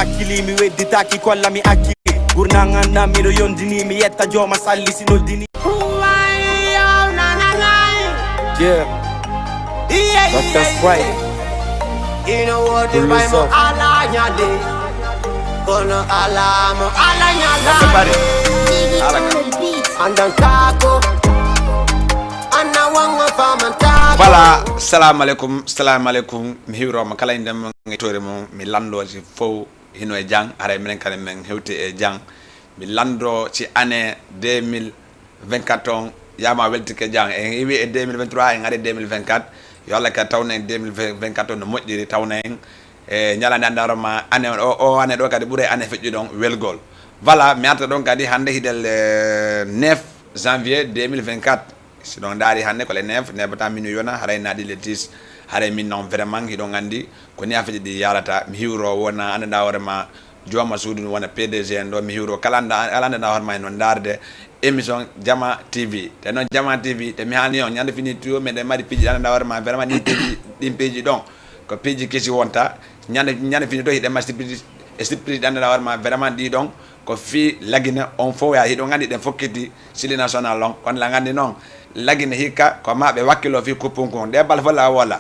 wakkili mi wedditaki kolla mi akki gurnangana miɗo yondini mi yetta joma salli sino dini yeah that's right you know what the Bible ala nyade kono ala mo ala nyala andan kako anna wanga famanta voilà assalamu alaikum mi hiwroma kala indem tore mo mi lando ci fo hino e jang ara minen kala men hewte e jang mi lando ci année 2024 on yama weltike jang e wi e 2023 en ari 2024 yo Allah ka tawne 2024 no moƴƴiri tawne e nyalande andaroma année o année do kadi ɓuure année feƴƴi ɗon welgol voilà mi arta ɗon kadi hande hidel 9 janvier 2024 si ɗon daari hande ko le 9 nebata min yona haray naɗi le 10 haray min noon vraiment hiɗon andi ko ni afeji ɗi yarata mi hiwro wona andanɗa hoorema jooma suudu wona PDG en ɗo mi hiwro kala andanɗa hoorema noon darde émission Jama TV te noon Jama TV te mi hani on ñande fini tuyo meɗen mari piiji andanɗa hoorema vraiment ɗin piiji ɗon ko piiji kesi wonta ñande fini to hiɗen ma surprise andanɗa hoorema vraiment ɗi ɗon ko fi lagina on fo ya hiɗo gandi ɗen fokkiti sili national on kono la gandi noon lagina hikka ko maɓe wakkilo fi kuppunkon ɗe bal fola walla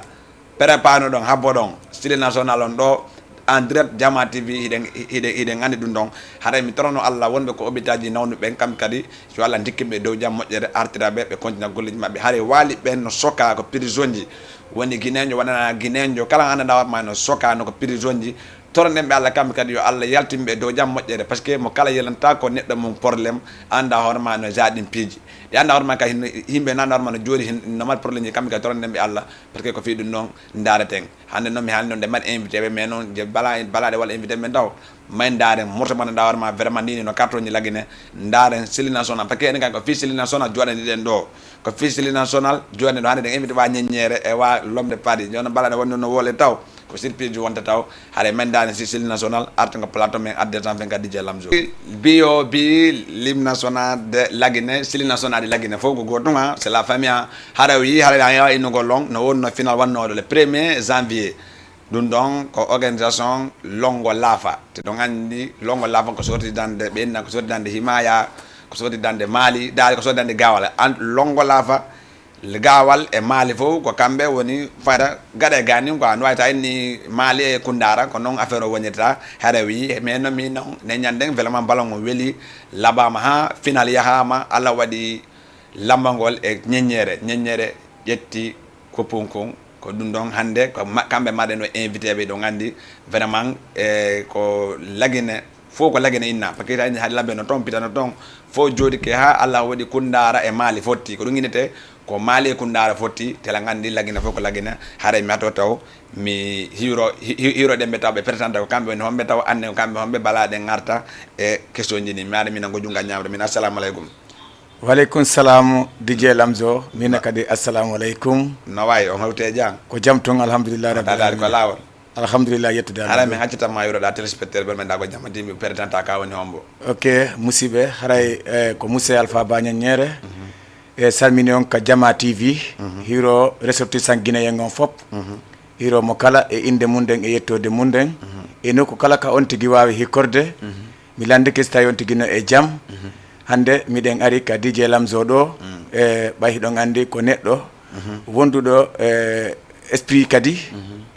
prépano ɗon habbo ɗon sili national on ɗo en direct Jama TV hiɗen gandi ɗum ɗon haɗa mi torono Allah wonɓe ko hôpitaji nawnu ɓen kam kadi so Allah dikkiɓe dow jam moƴƴere artiraɓe ɓe continue golleji mabɓe haare waali ɓen no soka ko prison ji woni guinéjo wonana guinéjo kala andanɗa watma no soka no ko prison ji tornen ɓe Allah kamɓe kadi yo Allah yaltimɓe dow jam moƴƴere par ce que mo kala yelanta ko neɗɗo mum probléme anda hoorema no jaɗin piiji ɗe anda hoorema kay yimɓe nanda hoorema no jooɗi no mbaɗi probléme ji kamɓe kadi tornen ɓe Allah par ce que ko fi ɗum noon dareten hande noon mi haalni noon nde mbaɗi invité ɓe mais noon balaɗe walla invité ɓe taw may daren mortoma nda hoorema vraiment nini no carton ji laggine daren sili national par ce que enen kay ko fi sili national joɗani ɗen ɗo ko fi sili national joɗani ɗo hande ɗen invité wa ñeññere e wa lomde paadi joni balaɗe wonno no wole taw ko surprise wonta taw haɗa mendani si sili national arta ngo plateau men adde tan fen kadi DJ Lamzo bio bi lim national de lagine sili national de lagine fof ko goto ha c'est la famille haɗa wi haɗa yawa innugol long no wonno final wannoɗo le 1er janvier ɗum ɗon ko organisation longo laafa te ɗon andi longo laafa ko sorti dande ɓenna ko sorti dande himaya ko sorti dande maali daari ko sorti dande gawal an longo laafa gawal e maali fof ko kamɓe woni fayta gaɗa e gani quoi no wayta inni maali e kundara ko noon affaire o wonirta haɗa wi mais noon min noon ne ñanden vraiment ballon o weeli labama ha final yahama Allah waɗi lambangol e ñeññere ƴetti koppunkon ko ɗum ɗon hande ko kamɓe maɗen no invité ɓe ɗo gandi vraiment e ko lagine fof ko lagine inna par ce que tawi haade labbe no toon pitano toon fof jooɗi ke ha Allah waɗi kundara e maali fotti ko ɗum guinete ko maali e kundara fotti tela gandi lagina fof ko lagina haɗa mi ato taw mi hiiro ɗemɓe taw ɓe présente ko kamɓe woni homɓe taw anne ko kamɓe homɓe balaɗe garta e question ji ni mi aɗa mina go junga ñamre min assalamu aleykum waleykum salam DJ Lamzo mina kadi assalamu aleykum no wayi on hewte jang ko jam ton alhamdulillah rabbil alamin ko lawol alhamdulillah yettude ala mi haccitama yuroɗa téléspectateur ɓe men dago jamatimi présidenta ka woni hombo ok musidɓe haray ko Moussa Alpha Bañañere e salmini on ka Jama TV hiro ressortissant guinéen on fop hiro mo kala e inde munden e yettode munden e nokku kala ka on tigui wawi hikkorde mi landike so tawi on tigui no e jaam hande miɗen ari ka DJ Lamzo ɗo e ɓay hiɗon andi ko neɗɗo wonduɗo esprit kadi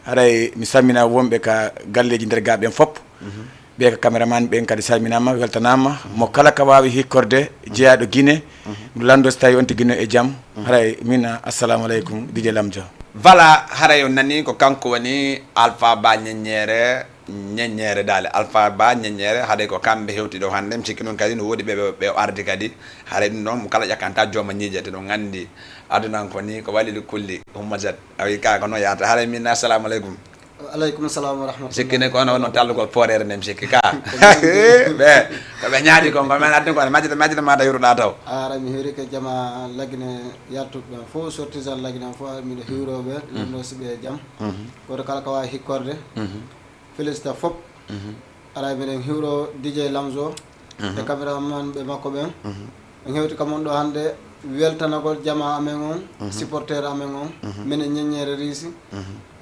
haray mi salmina wonɓe ka galleji nder gaɓen fop ɓe ka caméraman ɓen kadi salminama weltanama mo kala ka wawi hikkorde jeeyaɗo Guinée mi lando so tawi on tigui no e jaam haray mina assalamu aleykum DJ Lamzo voilà haray on nani ko kanko woni Alpha Ba ñeññere dale Alpha Ba ñeññere haade ko kamɓe hewti ɗo hande mi sikki noon kadi no woodi ɓe ardi kadi haɗa ɗum ɗon mo kala ƴakkanta jooma ñiijete ɗon gandi adunan ko ni ko walili kulli hummajat awi ka ko noon yahata haɗa min assalamu aleykum aleykum salam wa rahmatullah sikkine ko ono tallugol poorere nde mi sikki ka ɓe koɓe ñaadi kon ko men addi ko majjita mata yuruɗa taw ara mi heeri ke Jama lagine yaltuɓe fof sortisan lagine fof miɗo hiwroɓe ɗumɗo siɓe jaam goto kala ko wawi hikkorde félicita fop ara miɗen hiwro DJ Lamzo e caméraman ɓe makko ɓen en hewti kamon ɗo hande weltanagol Jama amen on supporter amen on minen ñeññere riisi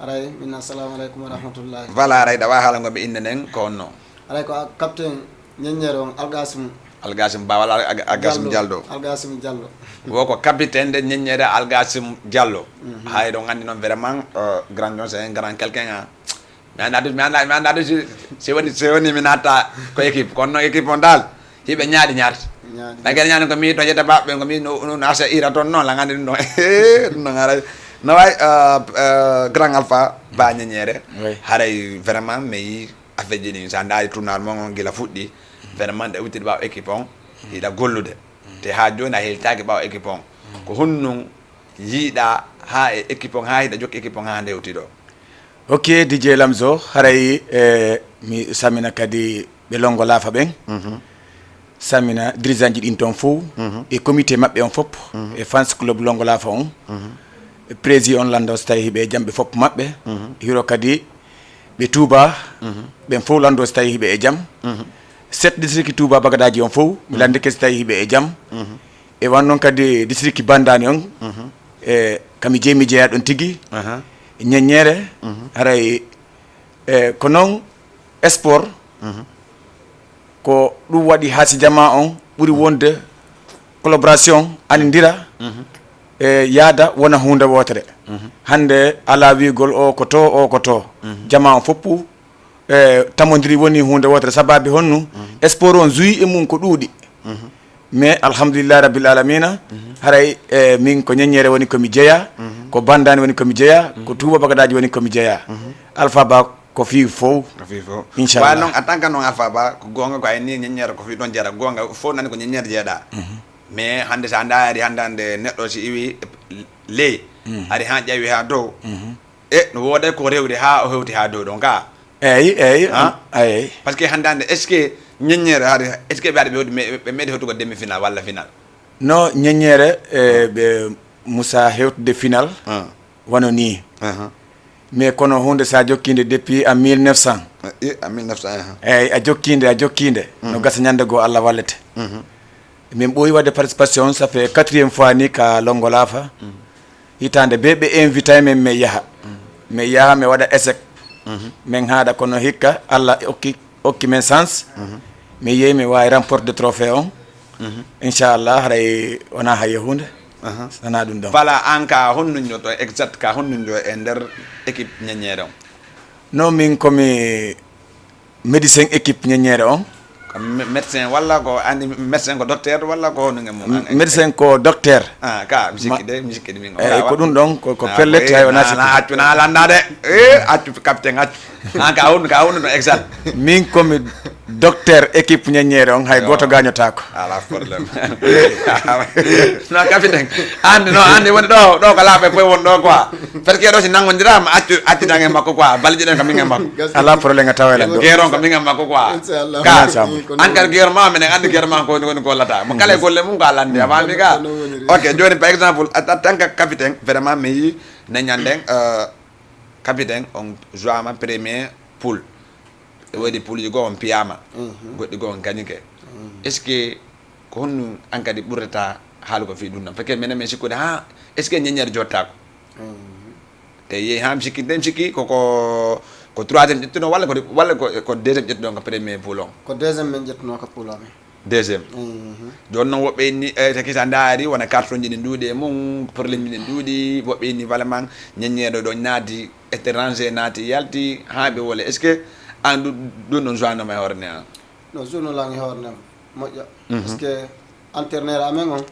aray min assalamu aleykum wa rahmatullahi voilà aray ɗawa haala ngoɓe inde nden ko onno aray ko capitaine ñeññere on Algasim Ba wala Algasim Diallo Algasim Diallo woko capitaine de ñeññere Algasim Diallo hay do ngandi non vraiment grand c'est un grand quelqu'un mi andadu se woni mi nata ko équipe kono équipe on dal hibe ñaadi nagel ñaan ko mi to jeta babbe ko mi no asa ira ton non la ngandi no no ngara no way grand alpha ba ñeññere haray vraiment mais affaire jini sa ndari tournal mo ngila fuddi vraiment de wuti ba équipe on ida gollude te ha joni a heltaake ba équipe on ko honno yiida ha équipe on ha ida jokki équipe on ha ndewti do ok DJ Lamzo haray mi samina kadi be longo lafa ben samina dirigeant ji din ton fou e comité mabbe on fop e fans club longo lafa on président on lando stay be jambe fop mabbe hiro kadi be Touba ben fo lando stay be e jam 7 district Touba bagadaji on fo mi lande ke stay be e jam e wannon kadi district bandani on e kami jemi jeya don tigi ñeññere haray ko non sport ko ɗum waɗi haasi jama on ɓuri wonde collaboration anindira e yaada wona hunde wotere hande ala wigol o ko to jama on foppu tamodiri woni hunde wotere sababi honnu sport on juyi e mum ko ɗuuɗi mais alhamdulillah rabbil alamina haray min ko ñeññere woni komi jeeya ko bandani woni komi jeeya ko Touba bagadaji woni komi jeeya Alpha Ba ko fi fo inchallah wa non en tant que non Alpha Ba ko gonga ko ay ni ñeññere ko fi don jara gonga fo nan ko ñeññere jeeda mais hande sa ndaari handande neddo si iwi le ari han jawi ha do e no wode ko rewde ha o hewti ha do donc ka ay parce que handande est ce que ñeññere hari est ce que be mede hewtugo demi final walla final no ñeññere be Moussa hewtude final wono ni mais kono hunde sa jokkinde depuis en 1900 en 1900 ay a jokkinde no gasa nyande go Allah wallete min boyi wadde participation ça fait 4e fois ni ka longo lafa hitande be invité men me yaha me wada échec men haada kono hikka Allah okki men sens mi yeyi mi wawi remporte de trophée on inchallah haray wona ha yahunde sana ɗum ɗon voilà an ka honnuño to exact ka honnuño e nder équipe ñeññere on non min komi médecin équipe ñeññere on médecin walla ko andi médecin ko docteur walla ko honnuge mum médecin ko docteur ka musique de min ko ɗum ɗon ko pellet hay wona accuna landade accu capitaine accu ka honnu ɗon exact min komi docteur équipe ñeññere on hay goto gañotako ala problème no capitaine andi woni ɗo ko laaɓe poy won ɗo quoi parce que ɗo si nangodirama accu nange makko quoi balji ɗen ko min e makko ala probléme tawelan ɗo gueron ko min e makko quoi ka an kadi gueron ma minen andi gueron ma ko woni gollata mo kala golle mum ko alande a fami ka ok joni par exemple en tant que capitaine vraiment mi yi neñanden capitaine on jouama premier poule wodi poule go on piyama goddi go on gagnike est ce que ko honnu an kadi ɓurrata haala ko fi ɗum non parce que minen min sikkude ha est ce que ñeññere jottako te yeehi ha mi sikki nden sikki ko 3e ƴettuno walla ko 2e ƴettuno ko premier poule on ko 2e men ƴettuno ko poule amen 2e joni noon woɓɓe inni taki sa daari wona carton ji ɗi nduuɗi e mum probléme ji ɗi nduuɗi woɓɓe inni vraiment ñeññeɗo ɗo naati étranger naati yalti ha ɓe wole est ce que an ɗum ɗon joinoma e hoore ne an no journo langi hoore nem moƴƴa par ce que entraîneur amen on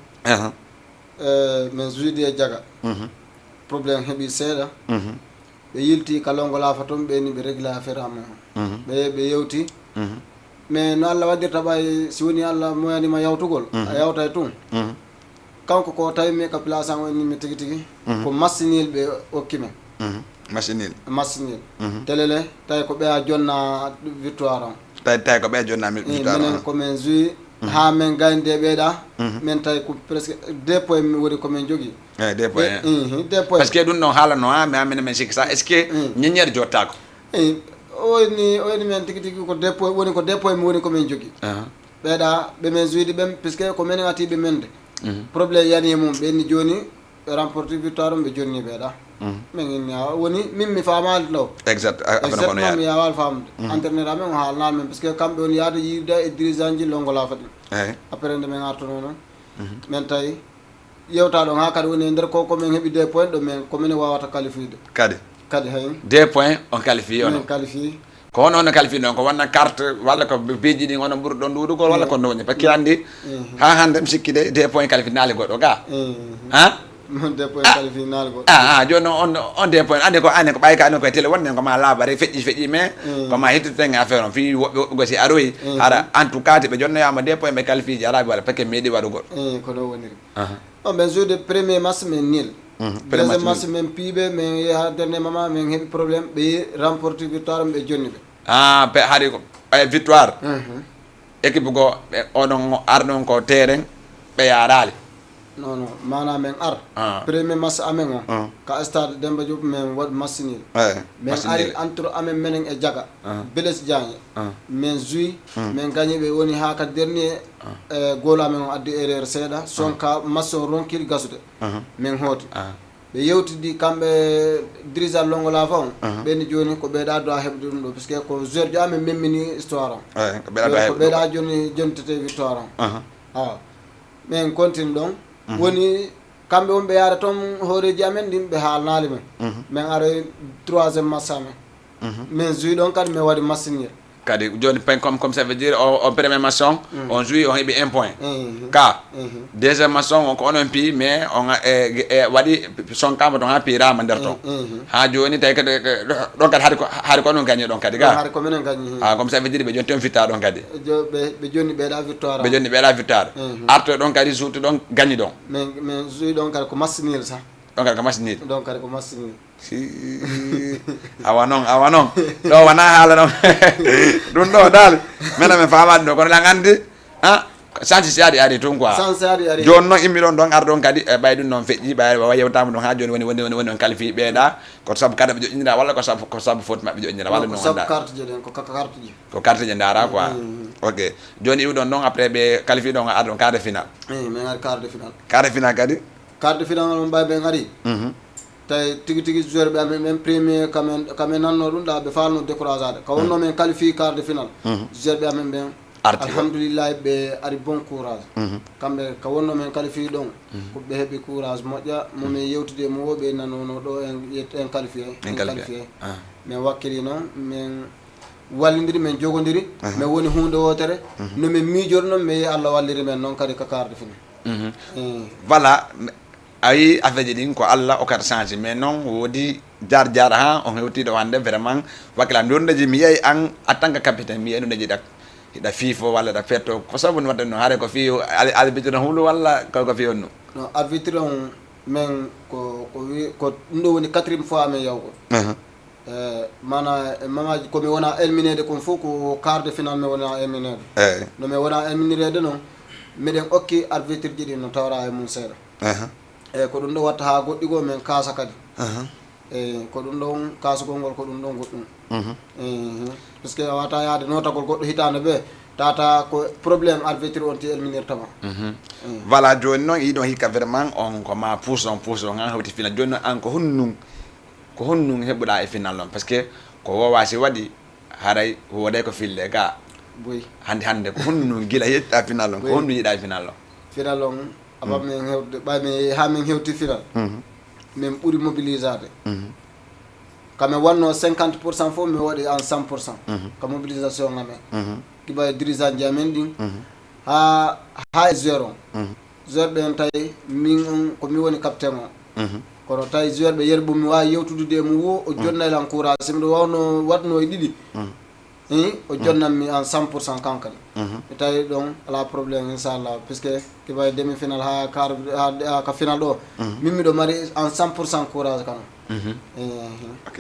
min juidi e jaga probléme heeɓi seeɗa ɓe yilti kalongo laafa toon ɓeni ɓe régla affaire amen on ɓe yewti mais no Allah waddirta ɓay si woni Allah moyanima yawtugol a yawta e tun kanko ko tawimi ka place an wonnimi tigui tigui ko massinil ɓe okkimen machinil telele tawi ko ɓeya jonna victoire on tawi ko ɓeya jonna victoire minen komin joui ha min gayde ɓeeɗa min tawi ko presque 2 points woni komin jogui 2 points 2 points par ce que ɗum ɗon haalano ha mi amine men sikki sa est ce que ñeññere jottako oyni men tigui tigui ko 2 points woni ko 2 points woni komin jogui ɓeeɗa ɓemin jouyde ɓen puisque ko minen atiɓe mende probléme yani e mum ɓenni joni ɓe remporti victoire ɓe jonni ɓeeɗa men ya woni min mi famal law exact afana kono exactement mi ya yawal fam entraîneur amen ha na men parce que kambe on yaade yirda e dirigeant ji longo la fadi après de men arto non men tay yewta do ha kadi woni nder ko men hebi 2 points do men ko men wawata qualifier kadi hay 2 points on qualifié on qualifié ko on qualifié non ko wonna carte walla ko beji di on bur don dudu ko walla ko non parce que andi ha hande mi sikki de 2 points qualifié nali goddo ga ha mon 2 points qualifié nali goddo jono on 2 points ande ko bay ka ko tele wonne ko ma labare feji mais ko ma hitti ten affaire on fi go si aroyi ara en tout cas be jonno yama 2 points be qualifié arabi wala parce que medi wadu goddo ko do woni on ben jeu de premier match men nil deuxième match men pibe men ya dernier moment men hebi problème be remporter victoire be jonni be be hari ko victoire équipe go onon ardon ko terrain be yarali non mana men premier match amen on ka stade Demba Diop men wad match nil men ari entre amen menen e jaga Blaise Diagne men jui men gagné be woni ha ka dernier goal amen on addi erreur seda sonka match ronkil gasude men hoti be yewtidi kambe dirigeant longo la fa be ni joni ko be da do hebde dum do parce que ko joueur jo amen memmini histoire ko be da joni tete victoire men continue donc woni kambe on be yara tom horeji amen dimbe haalnaali men are 3e match amen men joui donc kadi me wadi machine kadi joni comme ça veut dire on premier match on joue on hebi 1 point ka deuxième match on ko on pi mais on wadi son kamba don ha pira ma derton ha joni tay kadi don kadi hari ko non gagné don kadi ga hari ko menen gagné comme ça veut dire be joni ton victoire don kadi be joni be da victoire be joni be la victoire arto don kadi joute don gagné don mais joui donc kadi ko match nul ça donc kadi ko match nul donc kadi ko match nul awanon do wana hala non dun do dal mena me faama do ko la ngandi santi ari ton quoi santi ari jon non immi don ardon kadi bay dun non feji bay wayewtama don ha joni woni on qualifié beeda ko sab kada be jodindira walla ko sab faute mabbe jodindira walla non sab carte je den ko carte je ndara quoi ok joni wi don non après be qualifié don ardon quart de finale mais ngar quart de finale kadi quart de finale on bay be ngari tay tigi joueur be amen même premier kamen nanno dum da be falno décourageade ka wonno men qualifié quart de finale joueur be amen ben alhamdulillah be ari bon courage kambe ka wonno men qualifié don ko be hebi courage modja mo men yewtude mo wobe nanono do en qualifié mais wakili non men wallindiri men jogondiri mais woni hunde wotere no men mijorno mais Allah walliri men non kadi ka quart de finale voilà ayi affaire din ko Allah o kata changer mais non wodi jar ha on hewti do wande vraiment wakila ndonde mi yey an en tant que capitaine mi eno neji dak da fifo wala da fetto ko sabu no wadde no hare ko fi arbitre hulu wala ko fi onno no arbitre on men ko ndo woni 4e fois men yaw ko mana mamaji ko mi wona éliminé de ko fo ko quart de finale me wona éliminé no me wona éliminé de non meden okki arbitre jidi no tawra e mun seeda ko dum do watta ha goddi go men kaasa kadi ko dum don kaasugol ngol ko dum don goddum parce que wata yaade notagol goddo hitande be tata ko problème arbitre on ti elminir tama voilà joni non yi don hika vraiment on ko ma pousse on ha hawti final joni an ko honnung hebuda e final on parce que ko wawasi wadi haray woday ko fille ga boy hande ko honnung gila yetta final on ko honnu yida final on aba men hewde ba men ha men hewti final men buri mobilisade kame wanno 50% fo mi wadi en 100% ka mobilisation ngame kiba dirigeant jamen din ha zero ben tay min ko mi woni capitaine ko no tay zero be yerbu mi wa yewtude mu wo o jonna lan courage mi do wawno wadno e didi o jonnam mi en 100% kankal tay donc ala problème inshallah puisque ki bay demi final ha ka final do mimmi do mari en 100% courage kan ok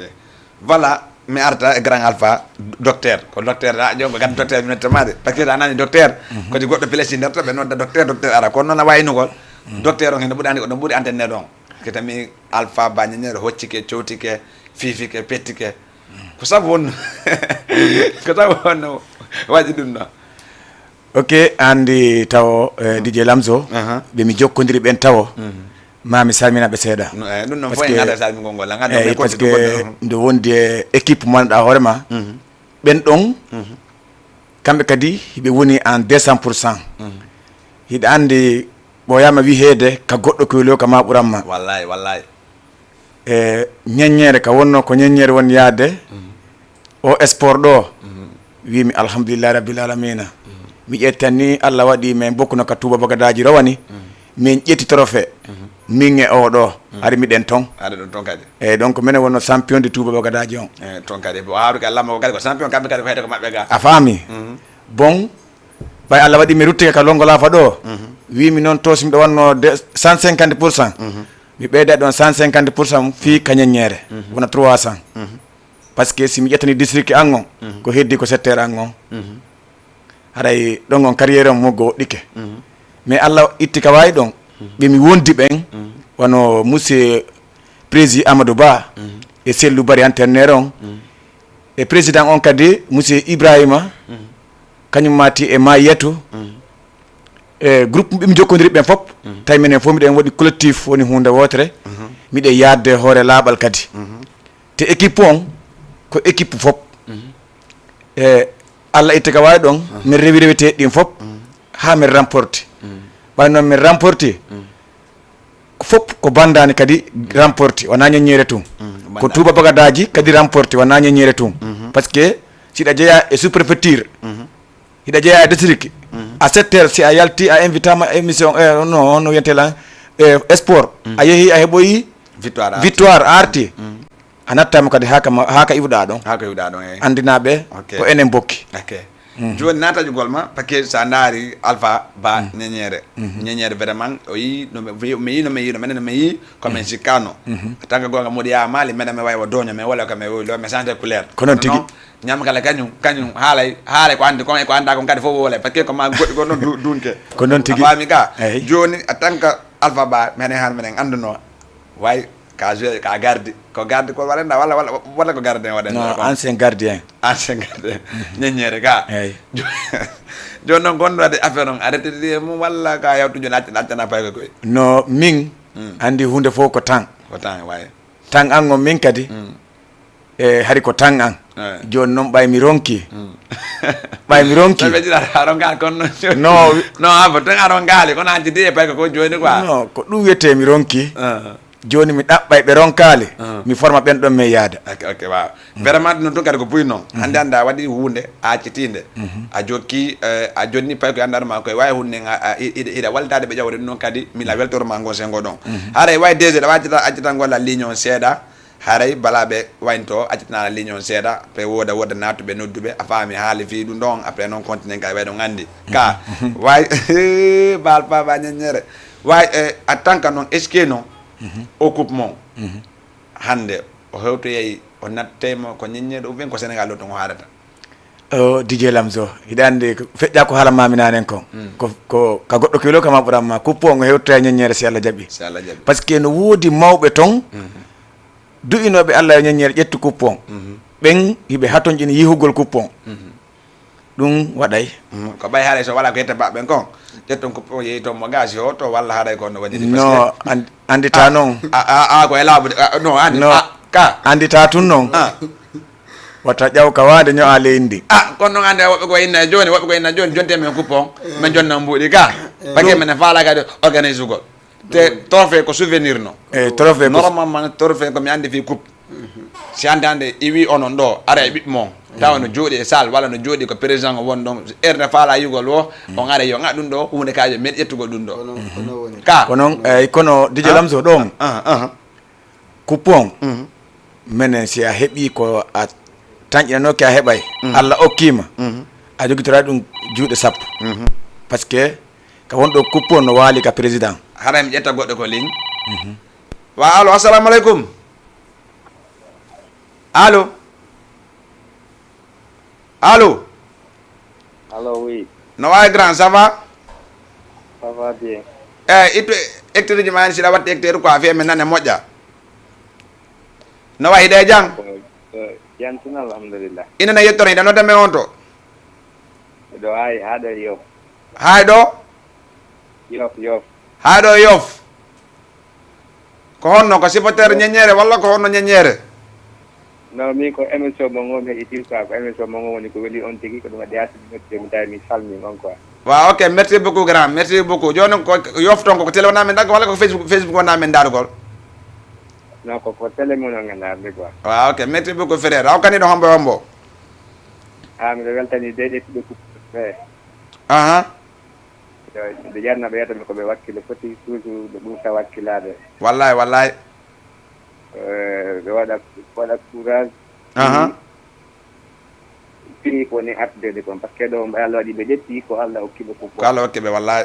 voilà mi arta grand alpha docteur ko docteur da jongo gam docteur mi tamade parce que da nani docteur ko di goddo pelesi ndarta be nodda docteur ara ko non wayno gol docteur on hen budani ko do budi antenne don ke tami alpha bagnere hoccike ciowtike fifike pettike ko sabu won waji dum no ok andi taw DJ Lamzo be mi jokkodiri ben tawo mami salminaɓe seeɗa ɗum noon fof en gada salmi ngol ngol eyi par ce que nde wondi e équipe monɗa hoorema ɓen ɗon kamɓe kadi hiɓe woni en 200%. hiɗa andi ɓoyama wiheede ka goɗɗo ko welo ka ma ɓuranma wallahi e ñeññere ka wonno ko ñeññere won yaade o sport ɗo wimi alhamdulillahi rabbil alamina mi ƴettan ni Allah waɗi min bokkuno ka Touba Bagadaji rawani min ƴetti trophée min e oɗo ari miɗen ton ada ɗon ton kadi eyyi donc minen wonno champion de Touba Bagadaji on ton kadi bo hawru ka lamma ko kadi ko champion kamɓe kadi ko heyde ko maɓɓe ga a faami bon ɓay Allah waɗi mi ruttike ka Longolafa ɗo wimi noon to so miɗo wanno 150%. mi ɓeyda ɗon 150% fi kañeññere wona 300 par ce que si mi ƴettani district an on ko heddi ko secteur an on haɗay ɗon on carriére on moggo woɗɗike mais Allah itti ka wawi ɗon ɓe mi wondi ɓen wono monsieur président Amadou Ba e Sellou Bari antenere on e président on kadi monsieur Ibrahima kañum mati e ma yeto e groupe ɓe mi jokkodiri ɓen fof tawi minen fof miɗen waɗi collectif woni hunde wotere miɗe yadde hoore laaɓal kadi te équipe on ko équipe fof e Allah itti ka wawi ɗon min rewi rewete ɗin fof ha min remporte ɓay noon min remporte fof ko bandani kadi remporte wona ñeññere tum ko Touba Bagadaji kadi remporte wona ñeññere tum par ce que siɗa jeeya e sous préfecture hiɗa jeeya e district à 7h si a yalti a invitama émission non no wiyetela sport a yeehi a heɓoyi victoire a arti a nattama kadi haka iwɗa ɗon andinaɓe ko enen bokki joni natajugol ma par ce que sa daari Alpha Ba ñeñere vraiment o yi mi yiino minen mi yi komin sikkano tant que gonga moɗi ya maali meɗen mi waywa doño mais wala kami woylo mi changé couleur ko noon tigui ñam kala kañum haalay ko andi ko anda kon kadi fof wolay par ce que ko ma goɗɗi gon noon dunke ko noon tigui fami ka joni en tant que Alpha Ba minen han minen anduno way ka joué ka gardi ko waɗanda walla ko gardien waɗen non ancien gardien ñeññere ka joni noon gonɗo ade affaire on arrêtedi mum walla ka yawtu joni accana payko koye no min andi hunde fof ko tan wayi tan an on min kadi e hari ko tan an joni noon ɓay mi ronki arongali kono non abo tan arongali kono anti de payko ko joni quoi non ko ɗum wiyete mi ronki joni mi ɗaɓɓay ɓe ronkali mi forma ɓen ɗon mi yaada ok waaw vraiment ɗum tun kadi ko puy noon hannde anda a waɗi hunde a accitinde a jokki a jonni pay ko andanma koye wawi hunde iɗa waldade ɓe ƴawde ɗum noon kadi mila weltoroma ngo sengo ɗon haray wawi DG ɗa wawi accitan golla ligne on seeɗa haray bala ɓe waynto accitanala ligne on seeɗa pe woda nattuɓe nodduɓe a faami haali fi ɗum ɗon après noon continue kay way ɗon andi ka wawi bal paba ñeñere wawi a tant que noon est ce que noon occupement hande o hewtoyeyi o nattema ko ñeññeɗo ou bien ko Sénégal ɗo ton o haadata DJ Lamzo hiɗa andi feƴƴa ko haala maminanen kon ko ka goɗɗo kilo kama ɓuranma kuppo o hewtoya ñeññere si Allah jaaɓi par ce que no woodi mawɓe ton du'inoɓe Allah e ñeññere ƴettu kuppon ɓen hiɓe hatonƴini yihugol kuppon ɗum waɗay ko ɓay haaɗay so wala ko yetta baɓɓen kon ƴetton kuppon yeeyi toon mo gasi o to walla haaɗay kon no waɗi non andita noon ko e laabude non andi ka andita tun noon wata ƴaw ka waade ño'a leydi kono noon ande woɓɓe ko inna joni jonte men kuppon min jonna mbuuɗi ka paquet menen faala kadi organise ugol te trophée ko souvenir no trophée normalement trophée ko mi andi fi coupe si hande iwi onon ɗo ara e ɓiɓɓe mon tawa no jooɗi e salle walla no jooɗi ko président o won ɗon erde faala yugol o on ara yo ɗum ɗo hunde kaje meɗi ƴettugol ɗum ɗo ka ko noon eyyi kono DJ Lamzo ɗon coupon minen si a heeɓi ko a tañƴinanoke a heeɓay Allah okkima a joguitora ɗum juuɗe sappo par ce que ka wonɗo coupon no waali ka président haray mi ƴetta goɗɗo ko ligne wa allo assalamu aleykum allo oui. No wawi grand ça va bien. Itto hectares ji ma hen siɗa watta hectaire quoi fiya min nane moƴƴa no wayi hiɗe jang jantin alhamdulillah inana yettoro hiɗa nodda me on to ɗo hay haɗo yof hay ɗo yof hay ɗo yof ko honno ko supporter ñeñere walla ko honno ñeñere non min ko émission mo ngon heɗi tirka ko émission mo ngon woni ko weli on tigi ko ɗum waɗi yasimi noddide mi tawi mi salmi on quoi wa ok merci beaucoup grand merci beaucoup joni ko yofton ko télé wona men dagga walla ko facebook wona men darugol non ko télé mon on gandarde quoi wa ok merci beaucoup frère aw kani ɗo hombo miɗo weltani deɗetuɓe coupe aha ɓe jarna ɓe yetami koɓe wakkile foti toujours ɓe ɓurta wakkilade wallahi ɓe waɗa courage fini ko woni artudede kon par ce que ɗo Allah waɗi ɓe ƴetti ko Allah hokkiɓe ko Allah hokki ɓe wallahi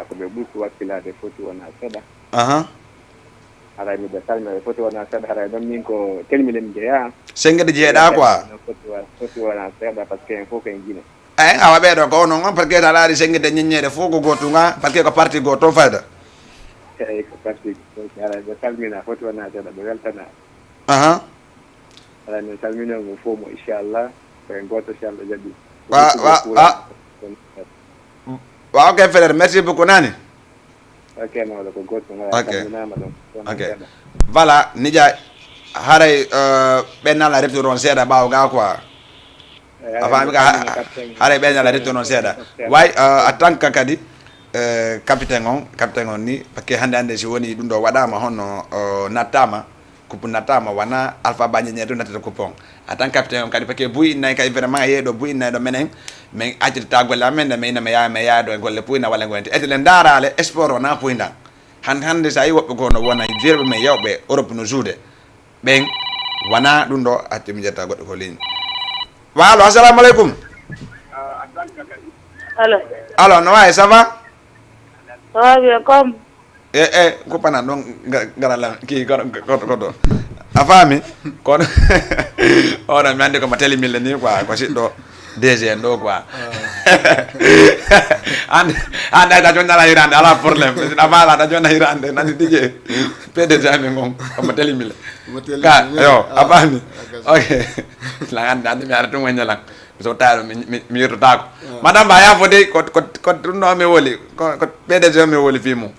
ko ɓe ɓurti wakkilade foti wona seeɗa haray miɗo salmi ɓe foti wona seeɗa haray ɗon min ko telmine mi jeeya sengede jeeɗa quoi foti wona seeɗa par ce que en fof ko en guine awa ɓeeɗo ko onon on par ce que taɗa ari sengede ñeññede fof ko gotunga par ce que ko parti go to fayda eyyi ko parti haray ɓe salmina foti wona seeɗa ɓe weltana haray min salminongo fof mo inchallah koyen goto si Allah jaɓi wa ok frère merci beaucoup nani ok mawɗo ko goto salminama ɗon ok voilà nija haray ɓennala refti toon seeɗa ɓawo ga quoi a faami ka haray ɓennala refti noon seeɗa way en tant que kadi capitaine on ni par ce que hannde si woni ɗum ɗo waɗama honno nattama coupe nattama wona alpha bañeñe to nattata coupe on en tant que capitaine on kadi par ce que buy innayi kadi vraiment yeeɗo buy innayi ɗo menen min accitata golle amen nde mi ina mi yaha ɗo e golle puyna walla goente etele darale sport o na puydan hande sa yi woɓɓe gono wona jerɓe men yewɓe Europe no joude ɓen wona ɗum ɗo acci mi jetta goɗɗo ko ligne walo assalamu aleykum allo no wawi ça va bien comme kuppanan ɗon garala ki koɗo a faami kono oɗon mi andi koma télémille ni quoi ko siɗɗo DG en ɗo quoi ande ayta jonnala hirande ala probléme a faala ta jonna hirande nani dije PDG amen gon koma télémille ka yo a faami ok la ande mi ara tun wañalan so taaro mi yettotako madame ba yafode ko ɗum ɗo mi woli ko PDG mi woli fi mum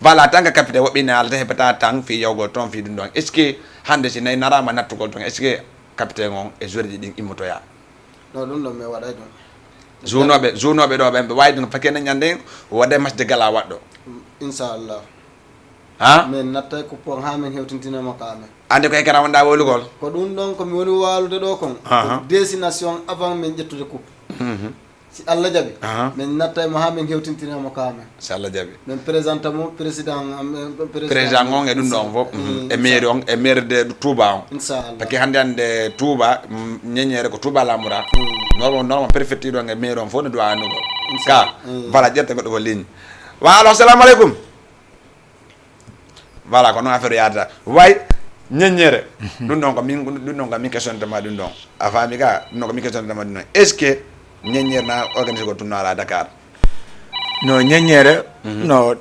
voilà tant que capitaine woɓɓine alata heɓata tan fi yawgol toon fi ɗum ɗon est ce que hande si nayi narama nattugol toon est ce que capitaine on e joueur ji ɗin immotoya non ɗum ɗon mi waɗay ɗum journoɓe ɗo ɓen ɓe wawi ɗum paquet ne ñande waɗe match de gala waɗɗo inchallah min nattay coupon ha min hewtintinama ka amen ande ko ekara wonɗa wolugol ko ɗum ɗon komi woni walude ɗo kon destination avant min ƴettude coupe si Allah jaɓi min nattaymo ha min hewtintinamo ka amen si Allah jaɓi min présente mo président on e ɗum ɗon fof e mairie on e maire de Touba on inchallah par ce que hande Touba ñeñere ko Touba Lamoura normal préfecture on e maire on fof ne doit annugol ka voilà ƴetta goɗɗo ko ligne walo assalamu aleykum voilà ko noon affaire yadata way ñeñere ɗum ɗon ko min questionnetema ɗum ɗon a faami ka ɗum ɗon ko min questionnetema ɗum ɗon est ce que ñeñere na organisé ko tournoi à Dakar no ñeñere no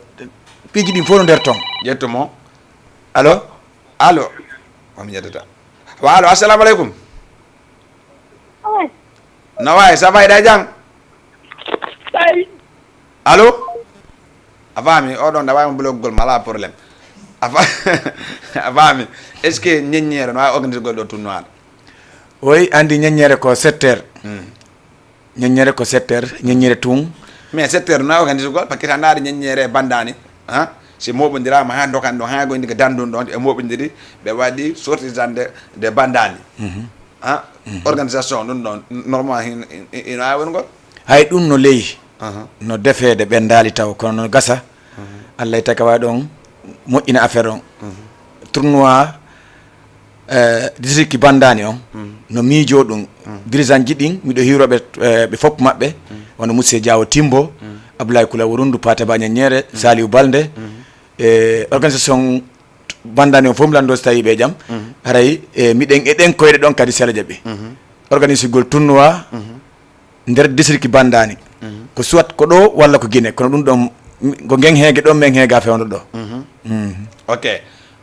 piiji ɗin fof no nder toon ƴettumo allo omi ƴettata wa allo assalamu aleykum no wawi ça va eɗa jang allo a faami oɗon nda wawimo bloggol ma ala probléme a faami est ce que ñeñere no wawi organisé gol ɗo tournoi oyi andi ñeñere ko 7 heures ñeñere ko 7 heures ñeñere tun mais 7 heures no wawi organisé gol par ce que tan ndaari ñeñere bandani si moɓodirama ha dokan ɗon ha goyndi ko dandun ɗon e moɓodiri ɓe waɗi sortisande de bandani organisation ɗum ɗon normal ino wawi wongol hay ɗum no leyi no defede ɓendali taw kono no gasa Allah taka wawi ɗon moƴƴina affaire on tournoi district bandani on no miijo ɗum dirigeant ji ɗin miɗo hiroɓe ɓe fopp maɓɓe wono monsieur Diawo Timbo Abdoulaye Kula Wurundu Pate Bañañere Saliou Balde e organisation bandani on fof mi lando so tawi ɓe jaam haray miɗen eɗen koyɗe ɗon kadi sela jaɓi organise gol tournoi nder district bandani ko soit ko ɗo walla ko Guinée kono ɗum ɗon ko gen heege ɗon men heega fewno ɗo ok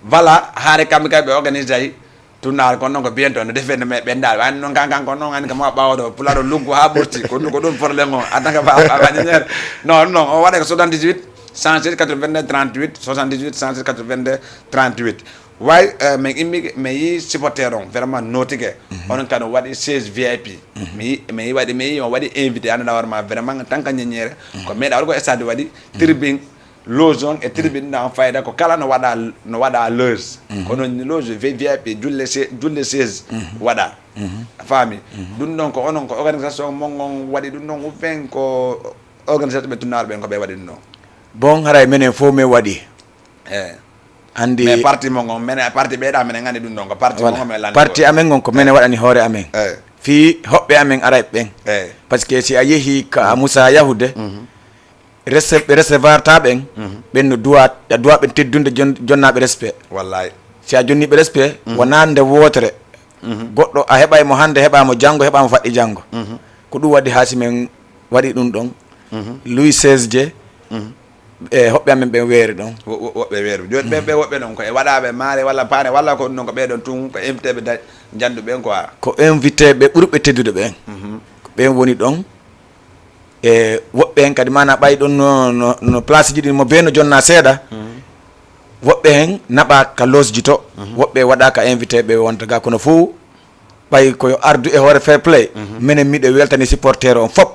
voilà haare kamɓe kadi ɓe organise ay tournal kono noon ko biento no defende me ɓendal wani noon kankan ko noon ani kama ɓawɗo pulaɗo luggo ha ɓurti ko ɗum probléme o addaka bañeñere non o waɗa ko 78 107 82 38 78 107 82 38 way men immi me yi supporter on vraiment notige on kan wadi 16 VIP me wadi me on wadi invité anda warma vraiment tanka nyenyere ko meeda ko stade wadi tribune lozon e tribune na fayda ko kala no wada leuse ko non loge VIP julle 16 wada fami dun non ko onon ko organisation mongon wadi dun non fen ko organisation be tunar ben ko be wadi non bon haray menen fo me wadi andi mais parti mongon menen parti be da menen ngani dun non ko parti mongon me lan parti amen gon ko menen wadani hore amen fi hobbe amen aray ben parce que si ayehi ka Moussa Yahude recevoir taben ben no duwa ben teddunde jonnabe respect wallahi si a jonni be respect wonande wotere goddo a hebay mo hande heba mo jango heba mo faddi jango ko dum wadi hasimen wadi dum don Louis XVI hobbe amen be weere don wobbe weere joni be wobbe non ko e wadabe maare walla paane walla ko non ko be don tun ko invité be jandu ben ko invité be burbe teddude ben ko ben woni don e wobbe en kadi mana bay don no place jidi mo be no jonna seeda wobbe en naba ka losji to wobbe wada ka invité be wonta ga kono fu bay ko ardu e hore fair play menen mi de weltani supporter on fop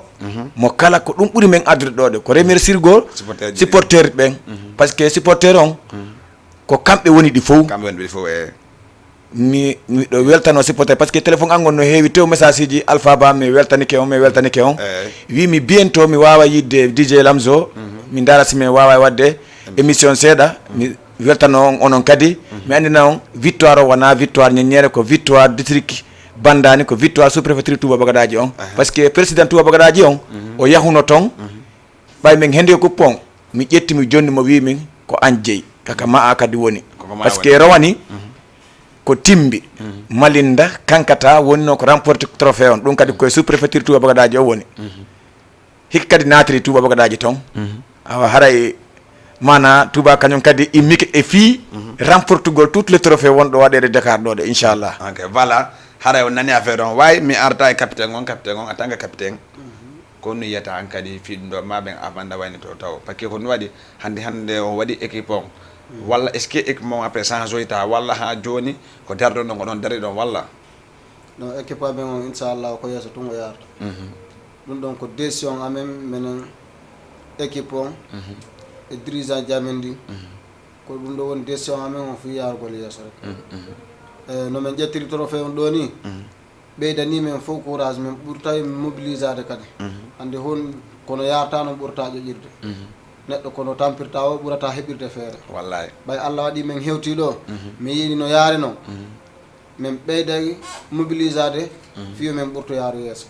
mo kala ko dum buri men addude dode ko remercier gol supporter ben parce que supporter on ko kambe woni di fo mi do weltano supporter parce que téléphone angon no heewi tew message ji Alpha Ba mi weltani ke on wi mi bientôt mi wawa yidde DJ Lamzo mi dara simi wawa wadde émission seda mi weltano onon kadi mi andina on victoire wana victoire nyenyere ko victoire district bandani ko victoire sous préfecture Touba Bagadaji on parce que président Touba Bagadaji on o yahuno ton bay men hende ko pon mi jetti mi jonni mo wi min ko anjey kaka ma akadi woni parce que rawani ko timbi malinda kankata wonno ko remporter trophée on dum kadi ko sous préfecture Touba Bagadaji o woni hikkadi natri Touba Bagadaji ton awa haray mana Touba kanyum kadi imike e fi remportugol toutes les trophées wondo wadede Dakar do de inchallah okay voilà haray on nani affaire on way mi arta e capitaine on en tant que capitaine ko no yeta an kadi fi do maben abanda wayni to taw parce que ko no wadi hande on wadi équipe on walla est ce que équipe mon après sans joita walla ha joni ko dardo non don dari don walla no équipe ben on inshallah ko yeso tungo yarta dum don ko décision amen menen équipe on e dirigeant Jamendi ko dum do won décision amen on fi yargol yeso rek no men jettiri trophée on do ni beydani men fo courage men burtay mobilisade kadi ande hon kono yarta no burta jojirde neddo kono tampirta o burata hebirde feere wallahi bay Allah wadi men hewti do mi yini no yaare no men beyday mobilisade fiyo men burto yaaru yeso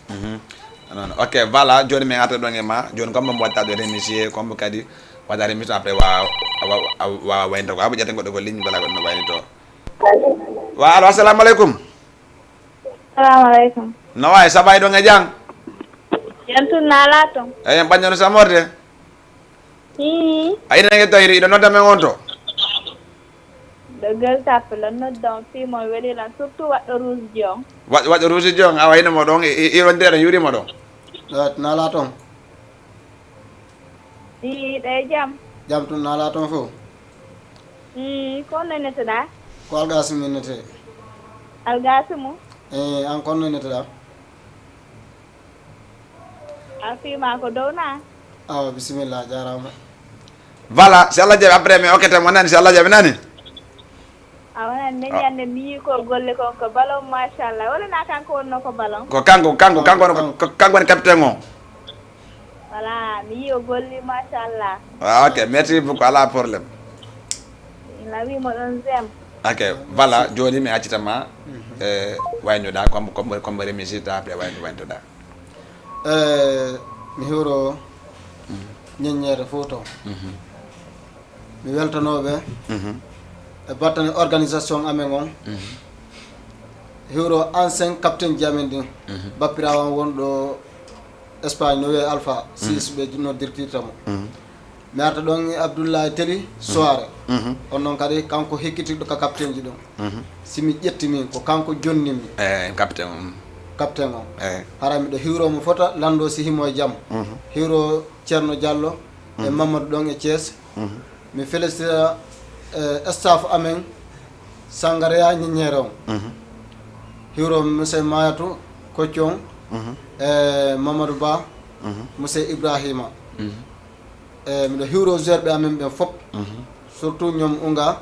non ok voilà joni men ata don e ma joni comme mo watta do remercier comme kadi wada remercier après wa wayndo ko abu jate goddo ko ligne bala ko no wayni to wa allo assalamu alaikum Assalamualaikum. No way sabay do nga jang. Yantu nalato. En bañano sa morde. Ay na nga toyri do nota men wonto. Deugal tapela no don fi mo weli la surtout wat rouge jong. Wat rouge jong away na mo dong i rondere yuri mo dong. Nalato. Day jam. Jam tu nalato fo. Ko nenete da. Ko algas minete. Algasimu. An konno ne tada afi ma ko downa bismillah jarama voilà si Allah jabi après mais okete mo nani si Allah jabi nani awana ne nyande mi ko golle ko ballon machallah wala na kan ko wonno ko ballon ko kango ni capitaine mo voilà mi yo golli machallah ok merci beaucoup ala problème la wi mo don zem ok voilà joni mi accitama wayno da comme remercier ta après wayno da mi hewro nyenyere photo mi weltanobe e battane organisation amen on hewro ancien capitaine Jamendi bappirawan wondo Espagne no wi Alpha 6 be no dirtirtamo mi arta don Abdoulaye Teli soare on non kadi kanko hekkitido ka capitaine ji don simi ƴettimi ko kanko jonnimi capitaine on hara mi do hiwro mo fota lando si himo jam hiwro Cerno Diallo e Mamadou ɗon e Thiès mi félicita staff amen Sangareya ñiññere on hiwro monsieur Mayatou Koccion e Mamadou Ba monsieur Ibrahima e miɗo hiwro gerɓe amen ɓe fof surtout ñoom unga